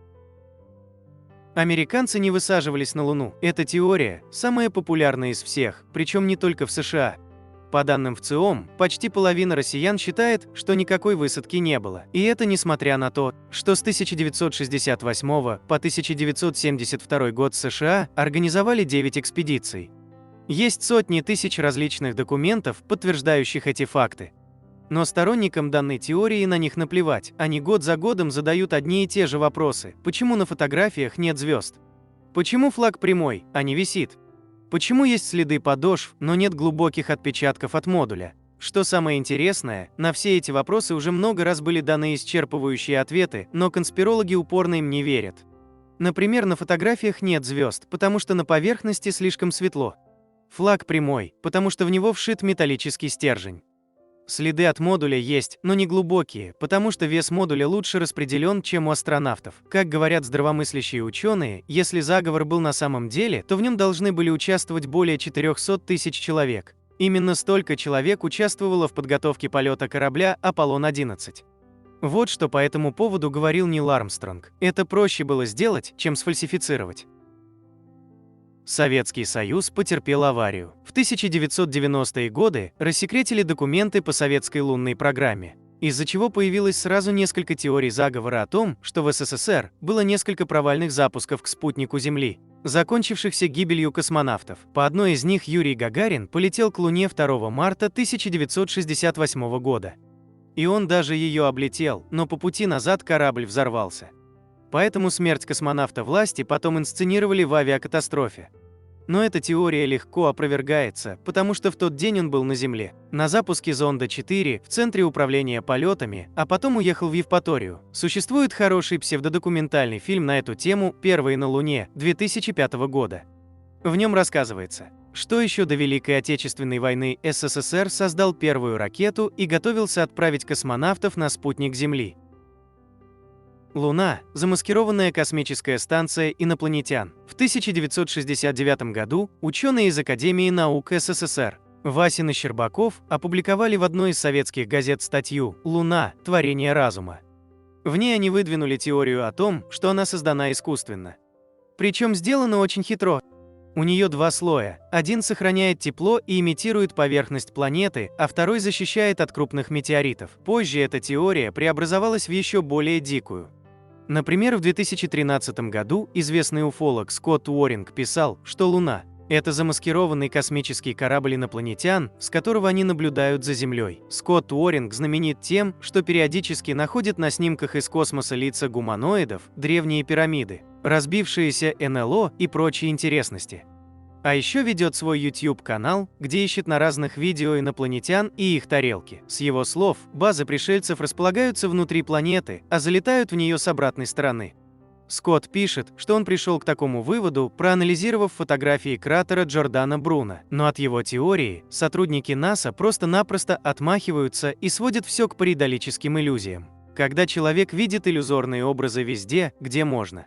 Speaker 1: Американцы не высаживались на Луну. Эта теория самая популярная из всех, причем не только в США. По данным ВЦИОМ, почти половина россиян считает, что никакой высадки не было. И это несмотря на то, что с 1968 по 1972 год США организовали 9 экспедиций. Есть сотни тысяч различных документов, подтверждающих эти факты. Но сторонникам данной теории на них наплевать, они год за годом задают одни и те же вопросы. Почему на фотографиях нет звезд? Почему флаг прямой, а не висит? Почему есть следы подошв, но нет глубоких отпечатков от модуля? Что самое интересное, на все эти вопросы уже много раз были даны исчерпывающие ответы, но конспирологи упорно им не верят. Например, на фотографиях нет звезд, потому что на поверхности слишком светло. Флаг прямой, потому что в него вшит металлический стержень. Следы от модуля есть, но не глубокие, потому что вес модуля лучше распределен, чем у астронавтов. Как говорят здравомыслящие ученые, если заговор был на самом деле, то в нем должны были участвовать более 400 тысяч человек. Именно столько человек участвовало в подготовке полета корабля «Аполлон-11». Вот что по этому поводу говорил Нил Армстронг. Это проще было сделать, чем сфальсифицировать. Советский Союз потерпел аварию. В 1990-е годы рассекретили документы по советской лунной программе, из-за чего появилось сразу несколько теорий заговора о том, что в СССР было несколько провальных запусков к спутнику Земли, закончившихся гибелью космонавтов. По одной из них Юрий Гагарин полетел к Луне 2 марта 1968 года. И он даже ее облетел, но по пути назад корабль взорвался. Поэтому смерть космонавта власти потом инсценировали в авиакатастрофе. Но эта теория легко опровергается, потому что в тот день он был на Земле, на запуске зонда-4 в Центре управления полетами, а потом уехал в Евпаторию. Существует хороший псевдодокументальный фильм на эту тему «Первые на Луне» 2005 года. В нем рассказывается, что еще до Великой Отечественной войны СССР создал первую ракету и готовился отправить космонавтов на спутник Земли. Луна – замаскированная космическая станция инопланетян. В 1969 году ученые из Академии наук СССР Васин и Щербаков опубликовали в одной из советских газет статью «Луна. Творение разума». В ней они выдвинули теорию о том, что она создана искусственно. Причем сделана очень хитро. У нее два слоя. Один сохраняет тепло и имитирует поверхность планеты, а второй защищает от крупных метеоритов. Позже эта теория преобразовалась в еще более дикую. Например, в 2013 году известный уфолог Скотт Уоринг писал, что Луна – это замаскированный космический корабль инопланетян, с которого они наблюдают за Землей. Скотт Уоринг знаменит тем, что периодически находит на снимках из космоса лица гуманоидов, древние пирамиды, разбившиеся НЛО и прочие интересности. А еще ведет свой YouTube-канал, где ищет на разных видео инопланетян и их тарелки. С его слов, базы пришельцев располагаются внутри планеты, а залетают в нее с обратной стороны. Скотт пишет, что он пришел к такому выводу, проанализировав фотографии кратера Джордана Бруно. Но от его теории сотрудники НАСА просто-напросто отмахиваются и сводят все к паридолическим иллюзиям, когда человек видит иллюзорные образы везде, где можно.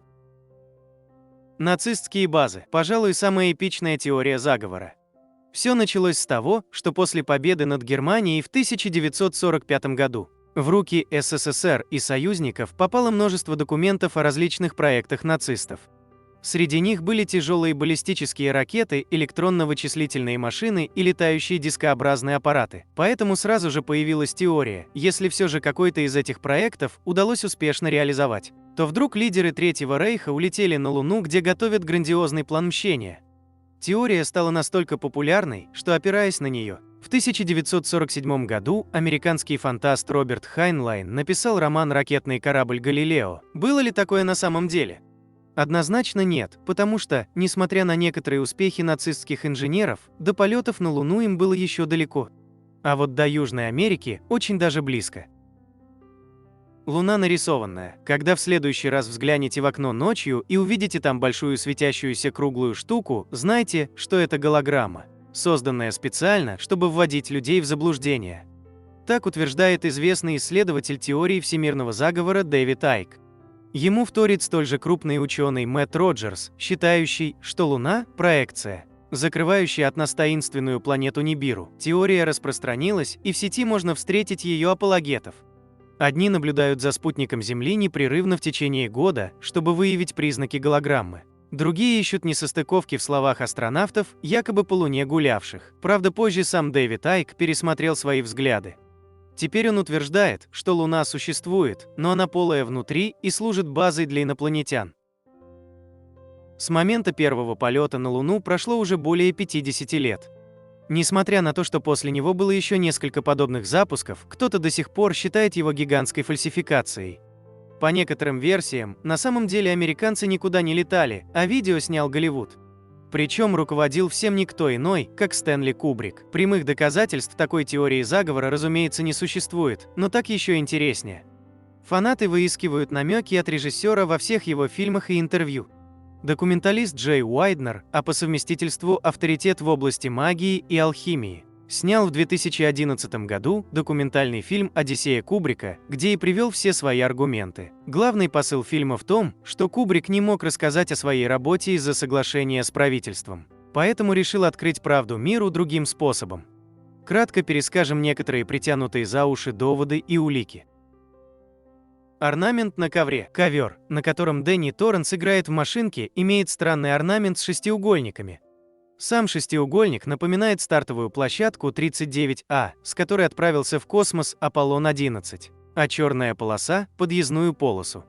Speaker 1: Нацистские базы – пожалуй, самая эпичная теория заговора. Все началось с того, что после победы над Германией в 1945 году в руки СССР и союзников попало множество документов о различных проектах нацистов. Среди них были тяжелые баллистические ракеты, электронно-вычислительные машины и летающие дискообразные аппараты. Поэтому сразу же появилась теория, если все же какой-то из этих проектов удалось успешно реализовать, то вдруг лидеры Третьего Рейха улетели на Луну, где готовят грандиозный план мщения. Теория стала настолько популярной, что, опираясь на нее, в 1947 году американский фантаст Роберт Хайнлайн написал роман «Ракетный корабль Галилео». Было ли такое на самом деле? Однозначно нет, потому что, несмотря на некоторые успехи нацистских инженеров, до полетов на Луну им было еще далеко. А вот до Южной Америки очень даже близко. Луна нарисованная. Когда в следующий раз взглянете в окно ночью и увидите там большую светящуюся круглую штуку, знайте, что это голограмма, созданная специально, чтобы вводить людей в заблуждение. Так утверждает известный исследователь теории всемирного заговора Дэвид Айк. Ему вторит столь же крупный ученый Мэтт Роджерс, считающий, что Луна – проекция, закрывающая от нас таинственную планету Нибиру. Теория распространилась, и в сети можно встретить ее апологетов. Одни наблюдают за спутником Земли непрерывно в течение года, чтобы выявить признаки голограммы. Другие ищут несостыковки в словах астронавтов, якобы по Луне гулявших. Правда, позже сам Дэвид Айк пересмотрел свои взгляды. Теперь он утверждает, что Луна существует, но она полая внутри и служит базой для инопланетян. С момента первого полета на Луну прошло уже более 50 лет. Несмотря на то, что после него было еще несколько подобных запусков, кто-то до сих пор считает его гигантской фальсификацией. По некоторым версиям, на самом деле американцы никуда не летали, а видео снял Голливуд. Причем руководил всем никто иной, как Стэнли Кубрик. Прямых доказательств такой теории заговора, разумеется, не существует, но так еще интереснее. Фанаты выискивают намеки от режиссера во всех его фильмах и интервью. Документалист Джей Уайднер, а по совместительству авторитет в области магии и алхимии, снял в 2011 году документальный фильм «Одиссея Кубрика», где и привел все свои аргументы. Главный посыл фильма в том, что Кубрик не мог рассказать о своей работе из-за соглашения с правительством, поэтому решил открыть правду миру другим способом. Кратко перескажем некоторые притянутые за уши доводы и улики. Орнамент на ковре. Ковер, на котором Дэнни Торренс играет в машинки, имеет странный орнамент с шестиугольниками. Сам шестиугольник напоминает стартовую площадку 39А, с которой отправился в космос Аполлон-11, а черная полоса – подъездную полосу.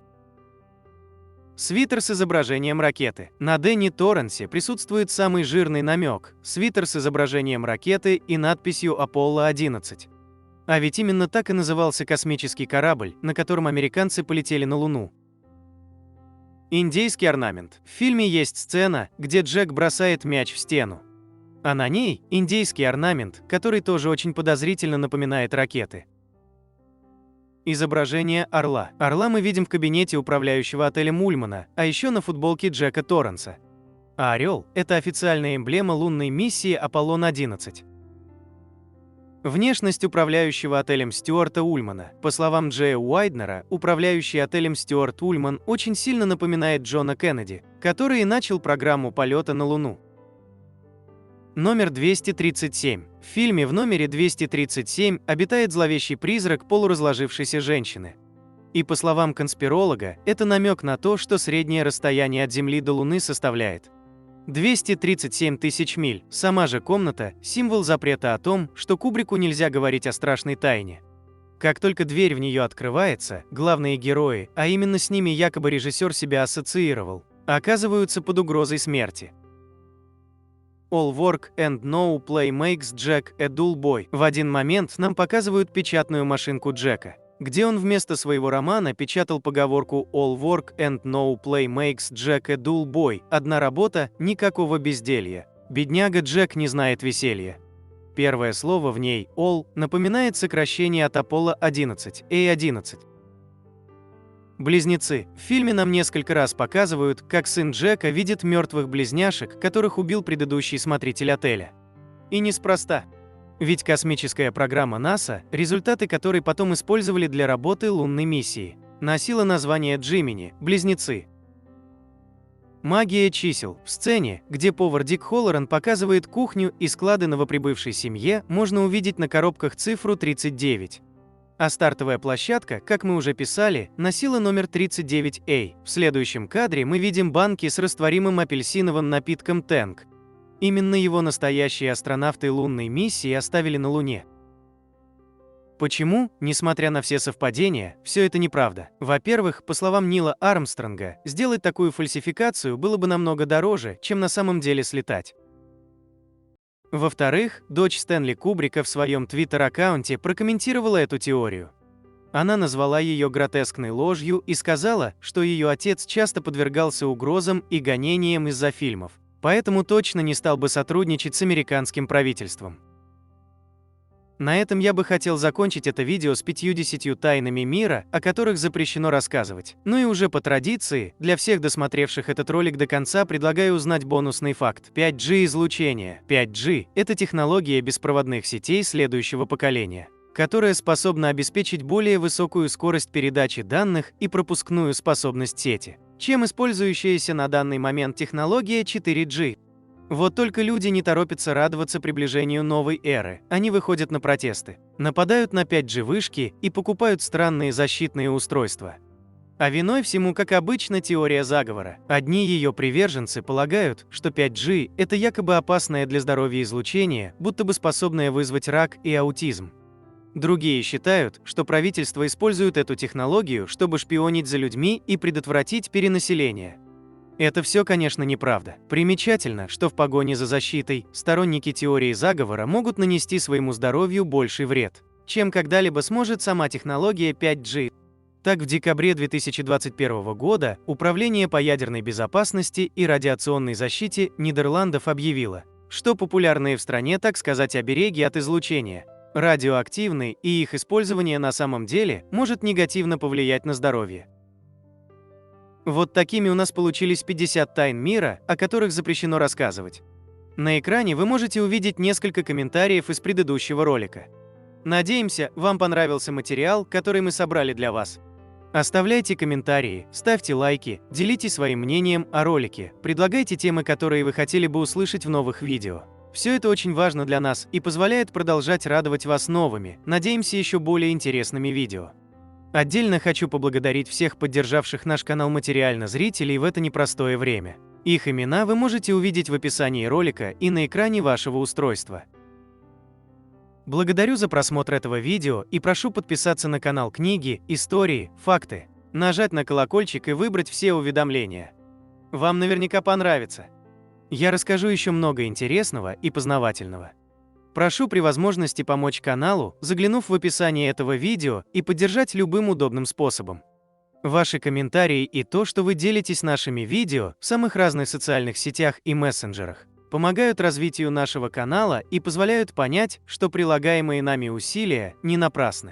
Speaker 1: Свитер с изображением ракеты. На Дэнни Торренсе присутствует самый жирный намек – свитер с изображением ракеты и надписью «Аполло-11». А ведь именно так и назывался космический корабль, на котором американцы полетели на Луну. Индейский орнамент. В фильме есть сцена, где Джек бросает мяч в стену. А на ней индейский орнамент, который тоже очень подозрительно напоминает ракеты. Изображение орла. Орла мы видим в кабинете управляющего отелем Ульмана, а еще на футболке Джека Торренса. А орел – это официальная эмблема лунной миссии Аполлон-11. Внешность управляющего отелем Стюарта Ульмана. По словам Джея Уайднера, управляющий отелем Стюарт Ульман очень сильно напоминает Джона Кеннеди, который и начал программу полета на Луну. Номер 237. В фильме в номере 237 обитает зловещий призрак полуразложившейся женщины. И по словам конспиролога, это намек на то, что среднее расстояние от Земли до Луны составляет 237 тысяч миль. Сама же комната – символ запрета о том, что Кубрику нельзя говорить о страшной тайне. Как только дверь в нее открывается, главные герои, а именно с ними якобы режиссер себя ассоциировал, оказываются под угрозой смерти. All work and no play makes Jack a dull boy. В один момент нам показывают печатную машинку Джека, где он вместо своего романа печатал поговорку «All work and no play makes Jack a dull boy» – одна работа, никакого безделья. Бедняга Джек не знает веселья. Первое слово в ней «all» напоминает сокращение от Аполло-11, A-11. Близнецы. В фильме нам несколько раз показывают, как сын Джека видит мертвых близняшек, которых убил предыдущий смотритель отеля. И неспроста. Ведь космическая программа НАСА, результаты которой потом использовали для работы лунной миссии, носила название Джимини – «Близнецы». Магия чисел. В сцене, где повар Дик Холлоран показывает кухню и склады новоприбывшей семье, можно увидеть на коробках цифру 39. А стартовая площадка, как мы уже писали, носила номер 39A. В следующем кадре мы видим банки с растворимым апельсиновым напитком Тэнг. Именно его настоящие астронавты лунной миссии оставили на Луне. Почему, несмотря на все совпадения, все это неправда? Во-первых, по словам Нила Армстронга, сделать такую фальсификацию было бы намного дороже, чем на самом деле слетать. Во-вторых, дочь Стэнли Кубрика в своем твиттер-аккаунте прокомментировала эту теорию. Она назвала ее гротескной ложью и сказала, что ее отец часто подвергался угрозам и гонениям из-за фильмов, поэтому точно не стал бы сотрудничать с американским правительством. На этом я бы хотел закончить это видео с 50 тайнами мира, о которых запрещено рассказывать. Ну и уже по традиции, для всех досмотревших этот ролик до конца, предлагаю узнать бонусный факт. 5G излучение. 5G – это технология беспроводных сетей следующего поколения, которая способна обеспечить более высокую скорость передачи данных и пропускную способность сети, чем использующаяся на данный момент технология 4G. Вот только люди не торопятся радоваться приближению новой эры. Они выходят на протесты, нападают на 5G-вышки и покупают странные защитные устройства. А виной всему, как обычно, теория заговора. Одни ее приверженцы полагают, что 5G – это якобы опасное для здоровья излучение, будто бы способное вызвать рак и аутизм. Другие считают, что правительство использует эту технологию, чтобы шпионить за людьми и предотвратить перенаселение. Это все, конечно, неправда. Примечательно, что в погоне за защитой сторонники теории заговора могут нанести своему здоровью больший вред, чем когда-либо сможет сама технология 5G. Так, в декабре 2021 года Управление по ядерной безопасности и радиационной защите Нидерландов объявило, что популярные в стране, так сказать, обереги от излучения радиоактивны, и их использование на самом деле может негативно повлиять на здоровье. Вот такими у нас получились 50 тайн мира, о которых запрещено рассказывать. На экране вы можете увидеть несколько комментариев из предыдущего ролика. Надеемся, вам понравился материал, который мы собрали для вас. Оставляйте комментарии, ставьте лайки, делитесь своим мнением о ролике, предлагайте темы, которые вы хотели бы услышать в новых видео. Все это очень важно для нас и позволяет продолжать радовать вас новыми, надеемся, еще более интересными видео. Отдельно хочу поблагодарить всех поддержавших наш канал материально зрителей в это непростое время. Их имена вы можете увидеть в описании ролика и на экране вашего устройства. Благодарю за просмотр этого видео и прошу подписаться на канал Книги, Истории, Факты, нажать на колокольчик и выбрать все уведомления. Вам наверняка понравится. Я расскажу еще много интересного и познавательного. Прошу при возможности помочь каналу, заглянув в описание этого видео и поддержать любым удобным способом. Ваши комментарии и то, что вы делитесь нашими видео в самых разных социальных сетях и мессенджерах, помогают развитию нашего канала и позволяют понять, что прилагаемые нами усилия не напрасны.